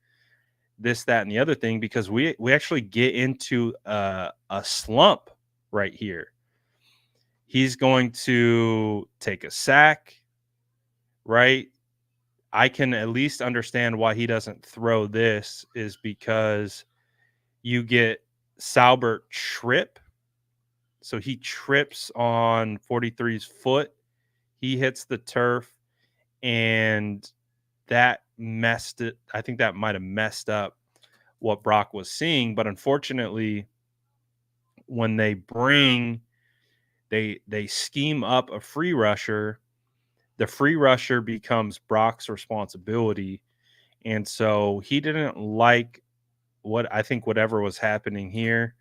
this, that, and the other thing, because we actually get into a slump right here. He's going to take a sack, right? I can at least understand why he doesn't throw this is because you get Salbert trip. So he trips on 43's foot. He hits the turf, and that messed it. I think that might have messed up what Brock was seeing. But unfortunately, when they scheme up a free rusher, the free rusher becomes Brock's responsibility. And so he didn't like whatever was happening here,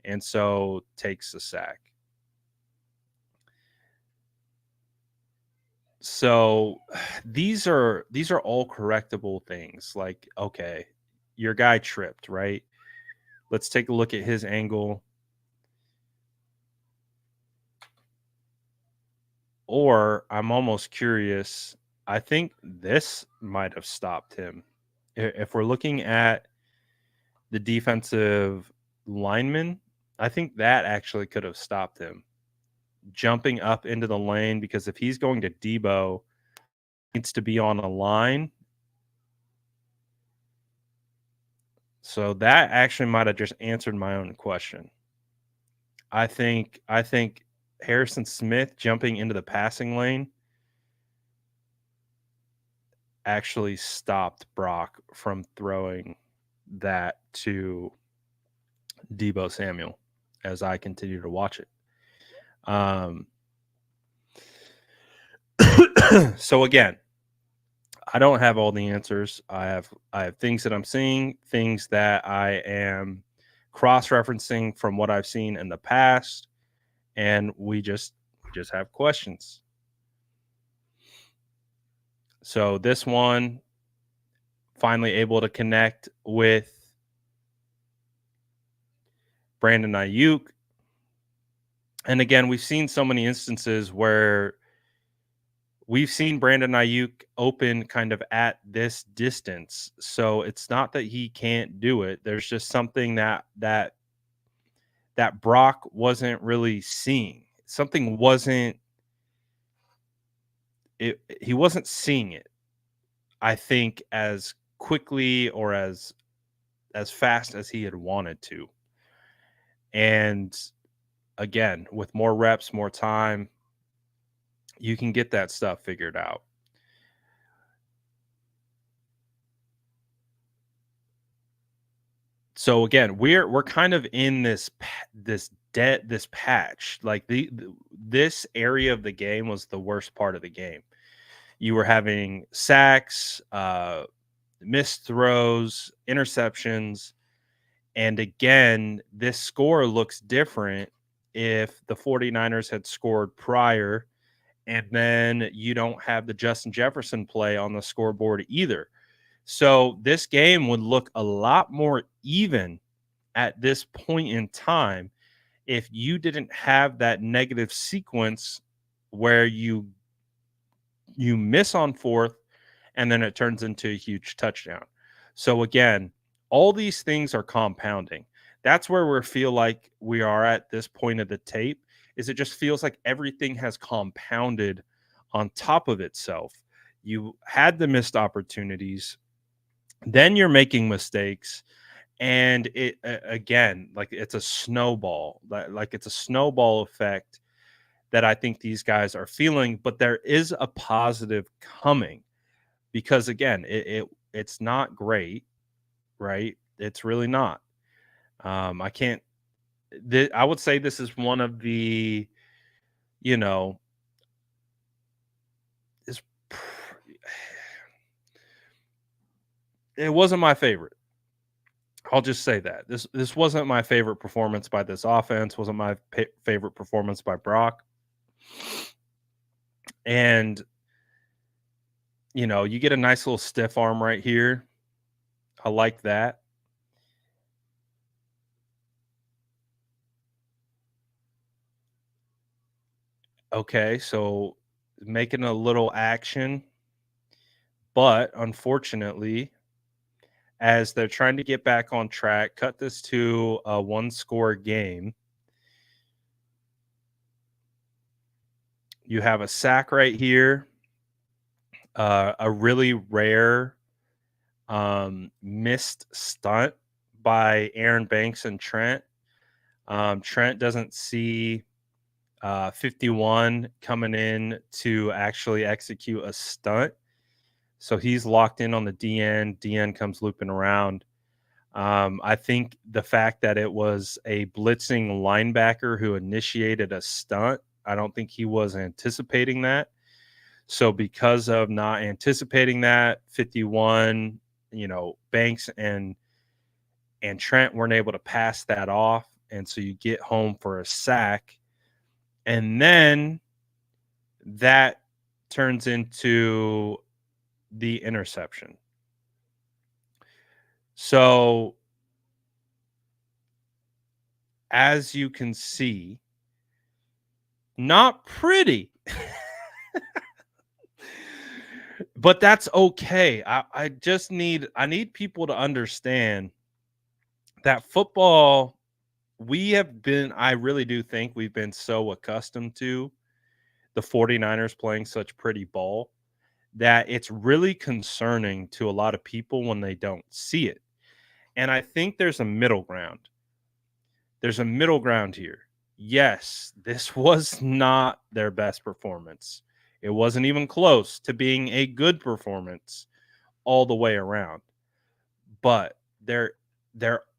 and so takes the sack. So these are all correctable things. Like, okay, your guy tripped, right? Let's take a look at his angle. Or I'm almost curious. I think this might have stopped him. If we're looking at the defensive lineman, I think that actually could have stopped him jumping up into the lane, because if he's going to Debo, needs to be on a line. So that actually might have just answered my own question. I think Harrison Smith jumping into the passing lane actually stopped Brock from throwing that to Debo Samuel as I continue to watch it. So again, I don't have all the answers. I have things that I'm seeing, things that I am cross-referencing from what I've seen in the past, and we just have questions. So this one, finally able to connect with Brandon Ayuk. And again, we've seen so many instances where we've seen Brandon Ayuk open kind of at this distance. So it's not that he can't do it. There's just something that Brock wasn't really seeing. Something wasn't he wasn't seeing it, I think, as quickly or as fast as he had wanted to. And again, with more reps, more time, you can get that stuff figured out. So again, we're kind of in this patch. Like this area of the game was the worst part of the game. You were having sacks, missed throws, interceptions, and again, this score looks different if the 49ers had scored prior, and then you don't have the Justin Jefferson play on the scoreboard either. So this game would look a lot more even at this point in time if you didn't have that negative sequence where you You miss on fourth, and then it turns into a huge touchdown. So again, all these things are compounding. That's where we feel like we are at this point of the tape, is it just feels like everything has compounded on top of itself. You had the missed opportunities, then you're making mistakes, and it again, like it's a snowball, like it's a snowball effect that I think these guys are feeling, but there is a positive coming because again, it's not great, right? It's really not. I can't. I would say this is one of the, you know, is it wasn't my favorite. I'll just say that this wasn't my favorite performance by this offense. Wasn't my favorite performance by Brock, and you get a nice little stiff arm right here. I like that. Okay, so making a little action, but unfortunately, as they're trying to get back on track, cut this to a one-score game. You have a sack right here, a really rare missed stunt by Aaron Banks and Trent. Trent doesn't see 51 coming in to actually execute a stunt. So he's locked in on the DN. DN comes looping around. I think the fact that it was a blitzing linebacker who initiated a stunt, I don't think he was anticipating that. So because of not anticipating that, 51, Banks and Trent weren't able to pass that off. And so you get home for a sack. And then that turns into the interception. So as you can see, not pretty. But that's okay. I just need people to understand that football, I really do think we've been so accustomed to the 49ers playing such pretty ball that it's really concerning to a lot of people when they don't see it. And I think there's a middle ground. There's a middle ground here. Yes, this was not their best performance. It wasn't even close to being a good performance all the way around. But there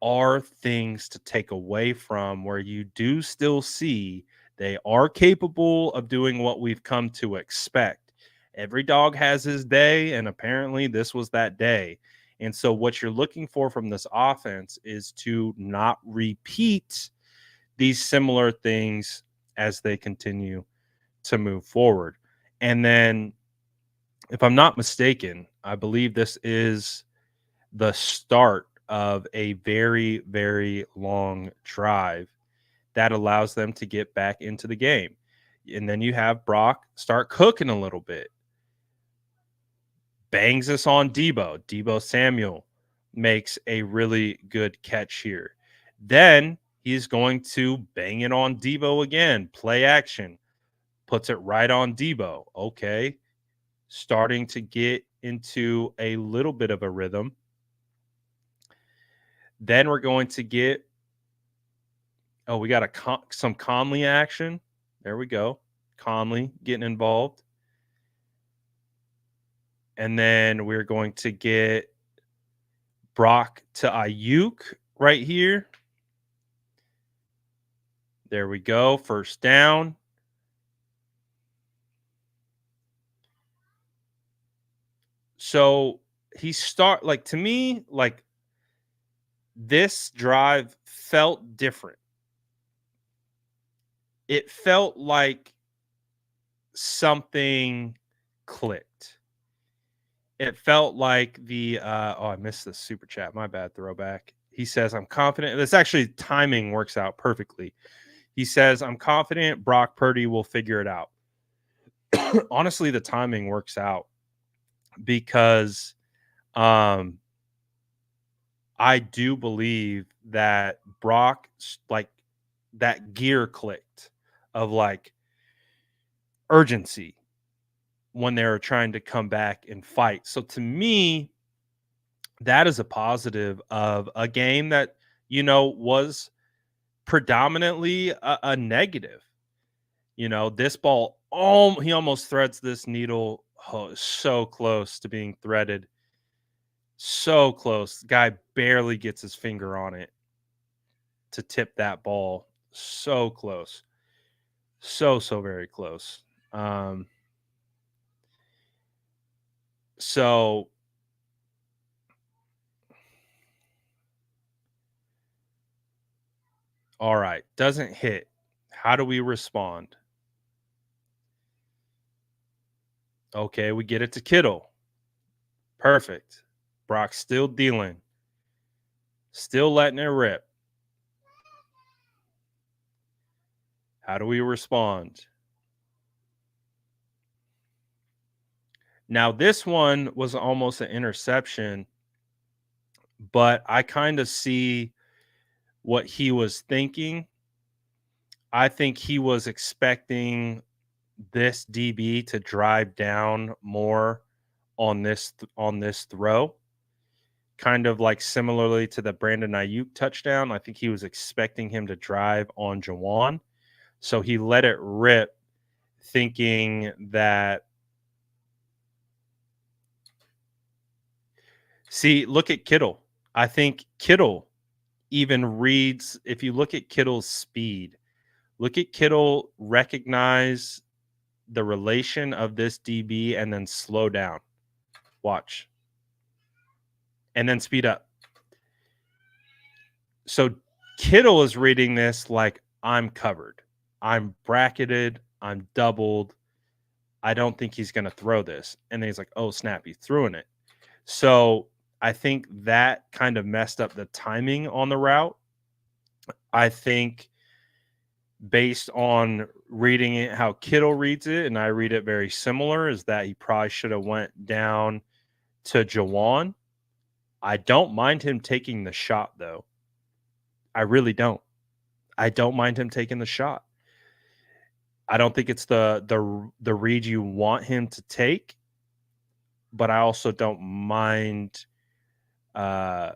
are things to take away from where you do still see they are capable of doing what we've come to expect. Every dog has his day, and apparently this was that day. And so what you're looking for from this offense is to not repeat these similar things as they continue to move forward. And then, if I'm not mistaken, I believe this is the start of a very, very long drive that allows them to get back into the game. And then you have Brock start cooking a little bit. Bangs us on Debo. Debo Samuel makes a really good catch here. Then he's going to bang it on Debo again. Play action. Puts it right on Debo. Okay. Starting to get into a little bit of a rhythm. Then we're going to get, we got some Conley action. There we go. Conley getting involved. And then we're going to get Brock to Ayuk right here. There we go. First down. So to me, like this drive felt different. It felt like something clicked. It felt like I missed the super chat. My bad, throwback. He says, I'm confident. This actually timing works out perfectly. He says, I'm confident Brock Purdy will figure it out. honestly, the timing works out because um, I do believe that Brock, like, that gear clicked of like urgency when they were trying to come back and fight. So to me, that is a positive of a game that, was predominantly a negative. This ball, he almost threads this needle. Oh, so close to being threaded. So close. The guy barely gets his finger on it to tip that ball. So close. So very close. Um, so all right, doesn't hit. How do we respond? Okay, we get it to Kittle. Perfect. Brock's still dealing. Still letting it rip. How do we respond? Now, this one was almost an interception, but I kind of see what he was thinking. I think he was expecting this DB to drive down more on this throw, kind of like similarly to the Brandon Ayuk touchdown. I think he was expecting him to drive on Jawan, so he let it rip, thinking that. See, look at Kittle. I think Kittle even reads. If you look at Kittle's speed, look at Kittle recognize the relation of this DB and then slow down. Watch. And then speed up. So Kittle is reading this like, I'm covered. I'm bracketed. I'm doubled. I don't think he's going to throw this. And then he's like, oh, snap, he's throwing it. So I think that kind of messed up the timing on the route. I think based on reading it how Kittle reads it, and I read it very similar, is that he probably should have went down to Jawan. I don't mind him taking the shot, though. I really don't. I don't mind him taking the shot. I don't think it's the read you want him to take, but I also don't mind. I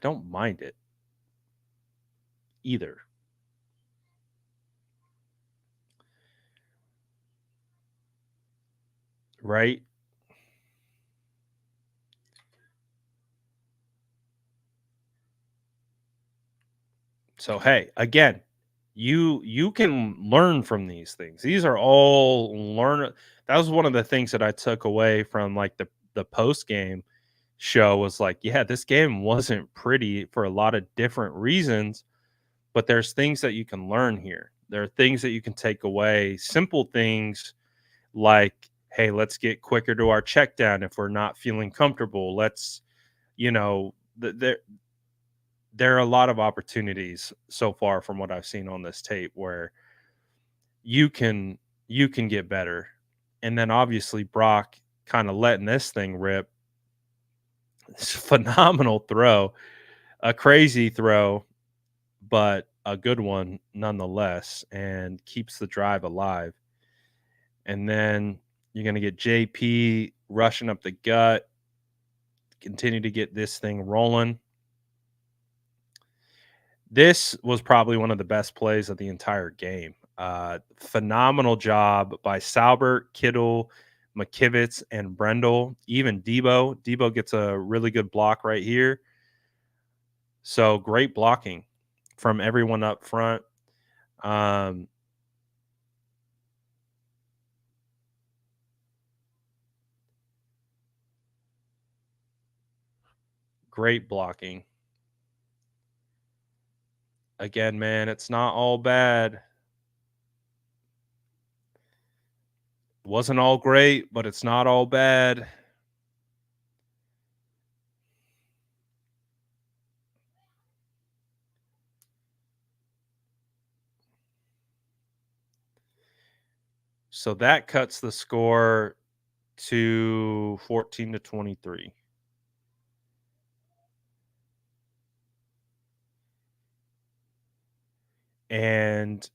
don't mind it either. Right? So hey, again, you can learn from these things. These are all learn. That was one of the things that I took away from like the post game show was like, yeah, this game wasn't pretty for a lot of different reasons, but there's things that you can learn here. There are things that you can take away, simple things like, hey, let's get quicker to our check down if we're not feeling comfortable. Let's, there are a lot of opportunities so far from what I've seen on this tape where you can you can get better. And then obviously Brock kind of letting this thing rip. It's a phenomenal throw, a crazy throw, but a good one nonetheless, and keeps the drive alive. And then you're going to get JP rushing up the gut, continue to get this thing rolling. This was probably one of the best plays of the entire game. Phenomenal job by Salbert, Kittle, McKivitz, and Brendel. Even Debo. Debo gets a really good block right here. So great blocking from everyone up front. Um, great blocking. Again, man, it's not all bad. Wasn't all great, but it's not all bad. So that cuts the score to 14-23. And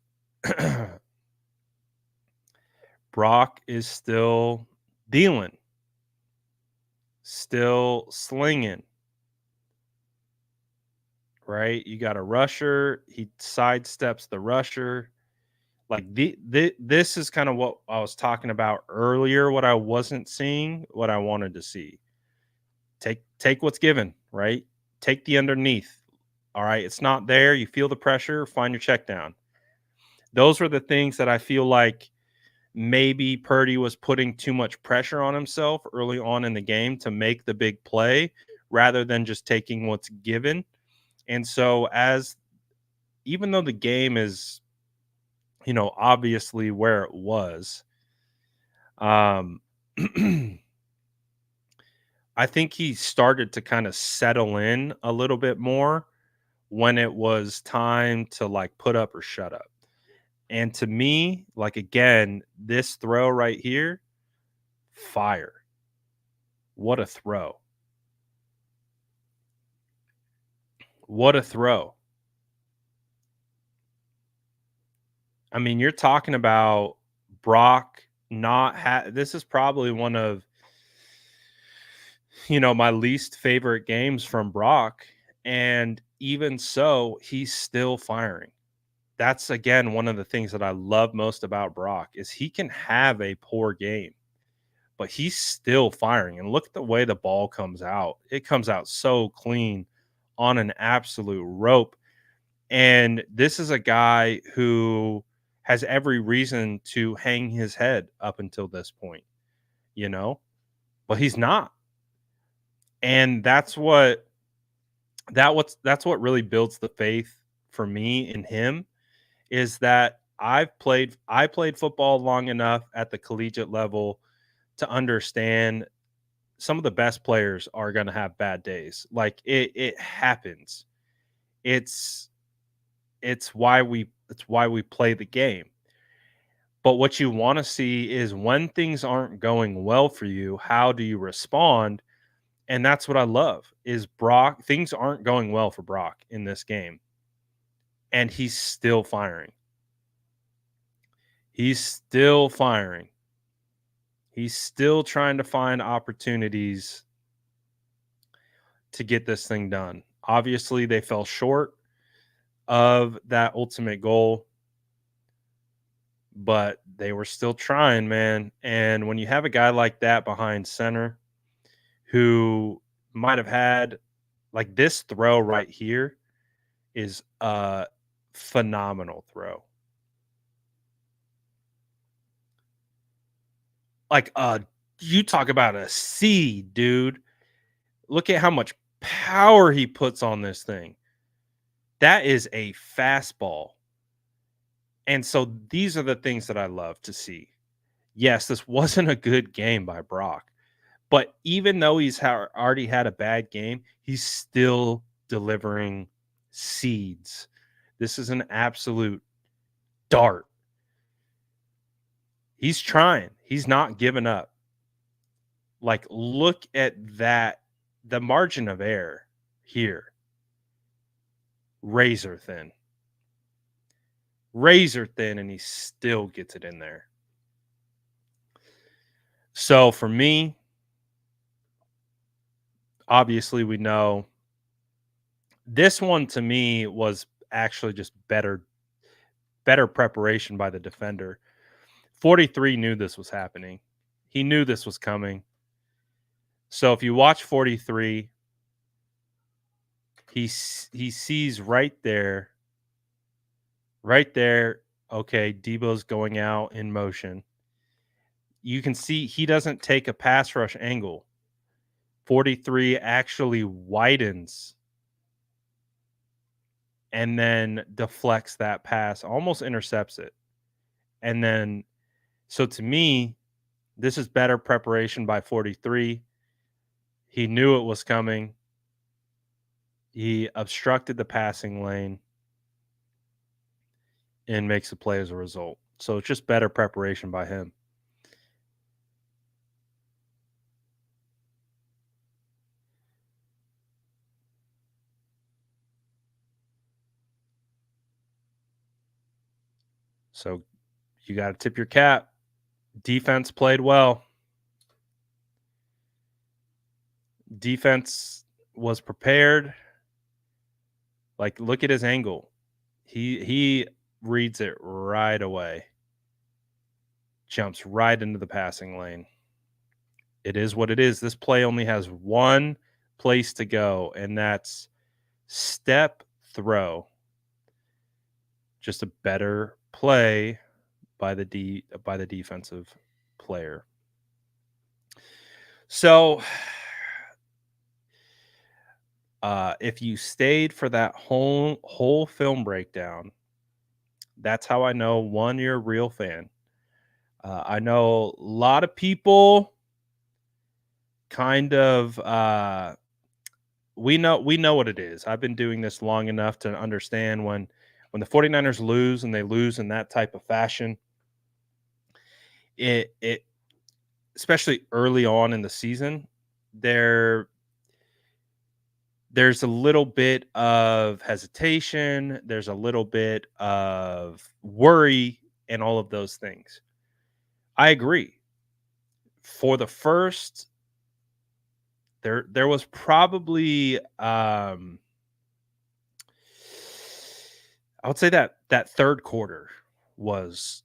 Brock is still dealing, still slinging, right? You got a rusher, he sidesteps the rusher. Like this is kind of what I was talking about earlier, what I wasn't seeing, what I wanted to see. Take what's given, right? Take the underneath. All right, it's not there, you feel the pressure, find your check down. Those were the things that I feel like maybe Purdy was putting too much pressure on himself early on in the game to make the big play rather than just taking what's given. And so as even though the game is, obviously where it was, um I think he started to kind of settle in a little bit more when it was time to like put up or shut up. And to me, like again, this throw right here, fire. What a throw. What a throw. I mean, you're talking about Brock not this is probably one of, my least favorite games from Brock, and even so, he's still firing. That's again one of the things that I love most about Brock is he can have a poor game, but he's still firing. And look at the way the ball comes out. It comes out so clean on an absolute rope. And this is a guy who has every reason to hang his head up until this point, you know, but he's not. And that's what really builds the faith for me in him is that I played football long enough at the collegiate level to understand some of the best players are going to have bad days. Like it happens. It's it's why we play the game. But what you want to see is when things aren't going well for you, how do you respond? And that's what I love is Brock. Things aren't going well for Brock in this game, and he's still firing. He's still firing. He's still trying to find opportunities to get this thing done. Obviously, they fell short of that ultimate goal, but they were still trying, man. And when you have a guy like that behind center who might have had like this throw right here is a phenomenal throw. Like you talk about a seed, dude. Look at how much power he puts on this thing. That is a fastball. And so these are the things that I love to see. Yes, this wasn't a good game by Brock, but even though already had a bad game, he's still delivering seeds. This is an absolute dart. He's trying. He's not giving up. Like, look at that. The margin of error here, razor thin. Razor thin, and he still gets it in there. So for me, obviously, we know this one to me was actually just better preparation by the defender. 43 knew this was happening. He knew this was coming. So if you watch 43, he sees right there. Okay, Debo's going out in motion. You can see he doesn't take a pass rush angle. 43 actually widens and then deflects that pass, almost intercepts it. And then, so to me, this is better preparation by 43. He knew it was coming. He obstructed the passing lane and makes a play as a result. So it's just better preparation by him. So you got to tip your cap. Defense played well. Defense was prepared. Like, look at his angle. He reads it right away. Jumps right into the passing lane. It is what it is. This play only has one place to go, and that's step throw. Just a better play by the defensive player. So if you stayed for that whole film breakdown, that's how I know, one, you're a real fan. I know a lot of people kind of we know what it is. I've been doing this long enough to understand when the 49ers lose and they lose in that type of fashion, it especially early on in the season, there's a little bit of hesitation, there's a little bit of worry and all of those things. I agree. For the first there was probably I would say that third quarter was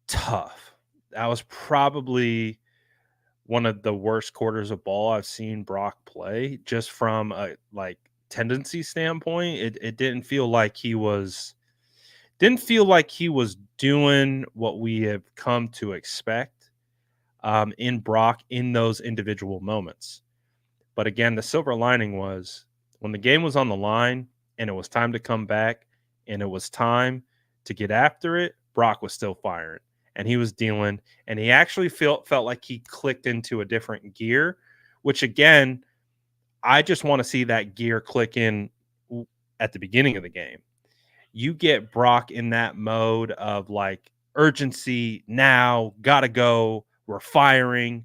tough. That was probably one of the worst quarters of ball I've seen Brock play, just from a like tendency standpoint. It didn't feel like he was doing what we have come to expect in Brock in those individual moments. But again, the silver lining was when the game was on the line and it was time to come back and it was time to get after it, Brock was still firing and he was dealing, and he actually felt like he clicked into a different gear, which again, I just want to see that gear click in at the beginning of the game. You get Brock in that mode of like urgency now, gotta go, we're firing.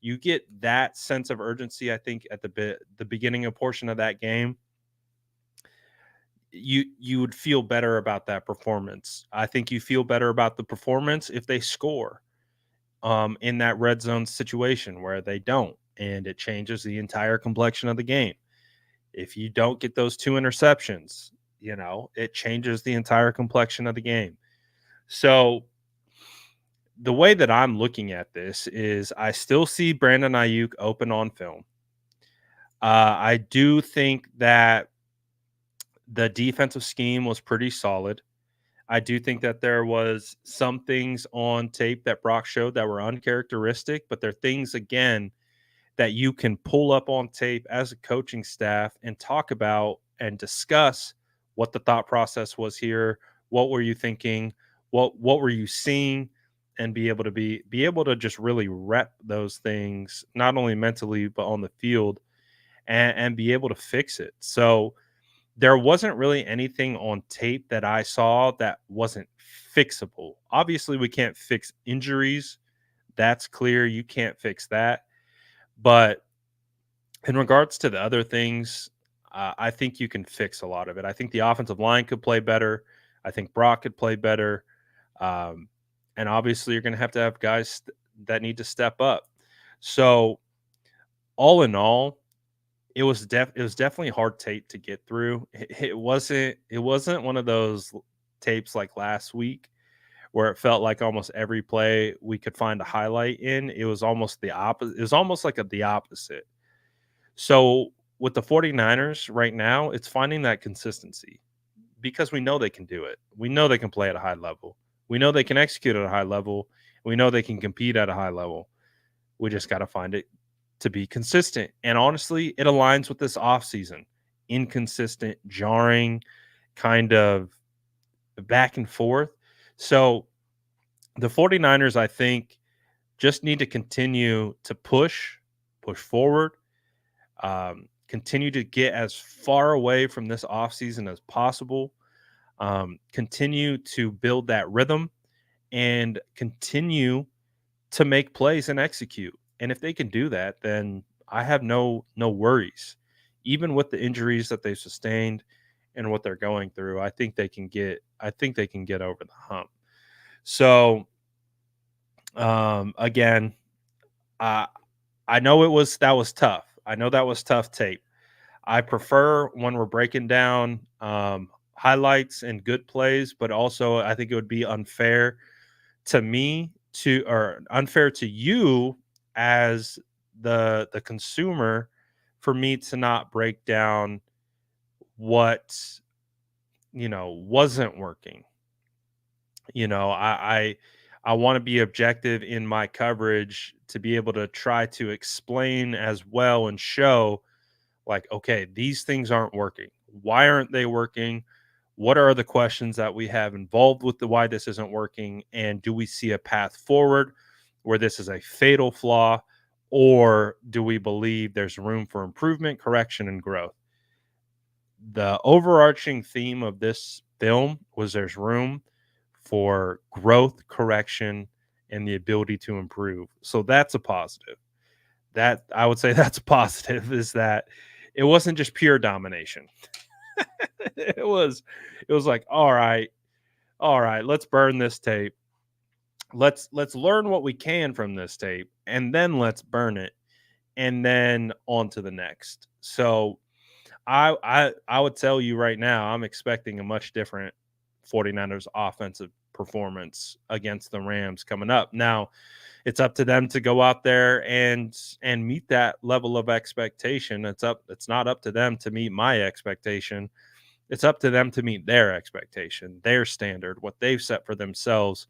You get that sense of urgency, I think, at the beginning of portion of that game. You would feel better about that performance. I think you feel better about the performance if they score in that red zone situation where they don't, and it changes the entire complexion of the game. If you don't get those two interceptions, it changes the entire complexion of the game. So the way that I'm looking at this is I still see Brandon Ayuk open on film. I do think that the defensive scheme was pretty solid. I do think that there was some things on tape that Brock showed that were uncharacteristic, but they're things, again, that you can pull up on tape as a coaching staff and talk about and discuss what the thought process was here. What were you thinking? What were you seeing? And be able to just really rep those things, not only mentally, but on the field, and be able to fix it. So there wasn't really anything on tape that I saw that wasn't fixable. Obviously, we can't fix injuries. That's clear. You can't fix that. But in regards to the other things, I think you can fix a lot of it. I think the offensive line could play better. I think Brock could play better. And obviously, you're going to have guys that need to step up. So, all in all, it was definitely hard tape to get through. It wasn't one of those tapes like last week where it felt like almost every play we could find a highlight in. It was almost the opposite. It was almost like the opposite. So with the 49ers right now, it's finding that consistency because we know they can do it. We know they can play at a high level. We know they can execute at a high level. We know they can compete at a high level. We just got to find it to be consistent. And honestly, it aligns with this offseason. Inconsistent, jarring, kind of back and forth. So the 49ers, I think, just need to continue to push forward, continue to get as far away from this offseason as possible, continue to build that rhythm, and continue to make plays and execute. And if they can do that, then I have no worries. Even with the injuries that they've sustained and what they're going through, I think they can get over the hump. So again, I know that was tough. I know that was tough tape. I prefer when we're breaking down highlights and good plays, but also I think it would be unfair to me or unfair to you as the consumer for me to not break down what wasn't working. I want to be objective in my coverage to be able to try to explain as well and show, like, okay, these things aren't working. Why aren't they working? What are the questions that we have involved with the why this isn't working? And do we see a path forward where this is a fatal flaw, or do we believe there's room for improvement, correction, and growth? The overarching theme of this film was there's room for growth, correction, and the ability to improve. So that's a positive. That I would say that's a positive, is that it wasn't just pure domination. it was like, all right, let's burn this tape. Let's learn what we can from this tape, and then let's burn it, and then on to the next. So I would tell you right now, I'm expecting a much different 49ers offensive performance against the Rams coming up. Now, it's up to them to go out there and meet that level of expectation. It's not up to them to meet my expectation. It's up to them to meet their expectation, their standard, what they've set for themselves.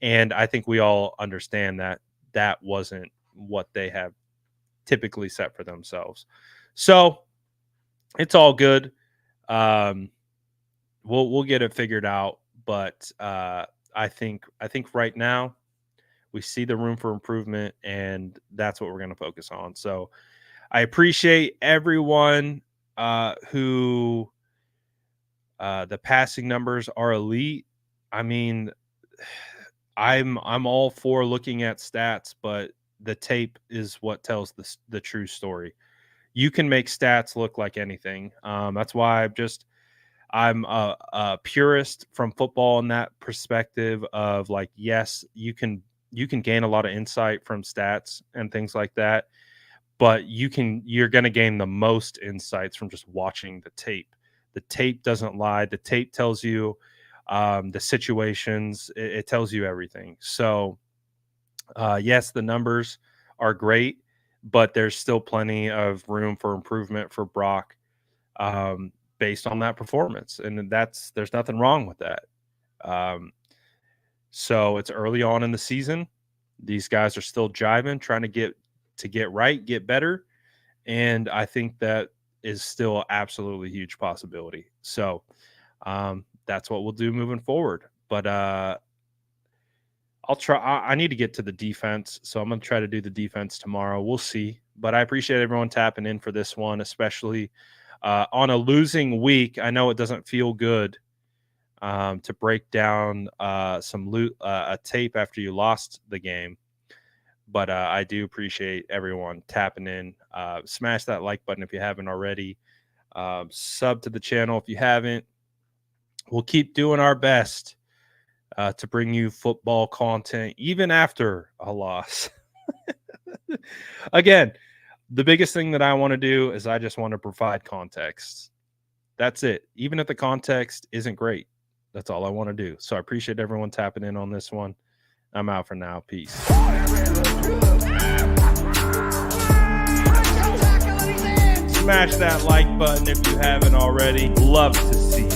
And I think we all understand that that wasn't what they have typically set for themselves. So it's all good. We'll get it figured out. But I think right now we see the room for improvement, and that's what we're going to focus on. So I appreciate everyone who the passing numbers are elite. I mean, I'm all for looking at stats, but the tape is what tells the true story. You can make stats look like anything. That's why I'm a purist from football in that perspective of, like, yes, you can gain a lot of insight from stats and things like that, but you're going to gain the most insights from just watching the tape. The tape doesn't lie. The tape tells you the situations. It tells you everything. So yes, the numbers are great, but there's still plenty of room for improvement for Brock based on that performance. And there's nothing wrong with that. So it's early on in the season. These guys are still jiving, trying to get right, get better. And I think that is still absolutely huge possibility. So that's what we'll do moving forward. But I'll try. I need to get to the defense, so I'm going to try to do the defense tomorrow. We'll see. But I appreciate everyone tapping in for this one, especially on a losing week. I know it doesn't feel good to break down a tape after you lost the game. But I do appreciate everyone tapping in. Smash that like button if you haven't already. Sub to the channel if you haven't. We'll keep doing our best to bring you football content even after a loss. Again, the biggest thing that I want to do is I just want to provide context. That's it. Even if the context isn't great, that's all I want to do. So I appreciate everyone tapping in on this one. I'm out for now. Peace. Smash that like button if you haven't already. Love to see it.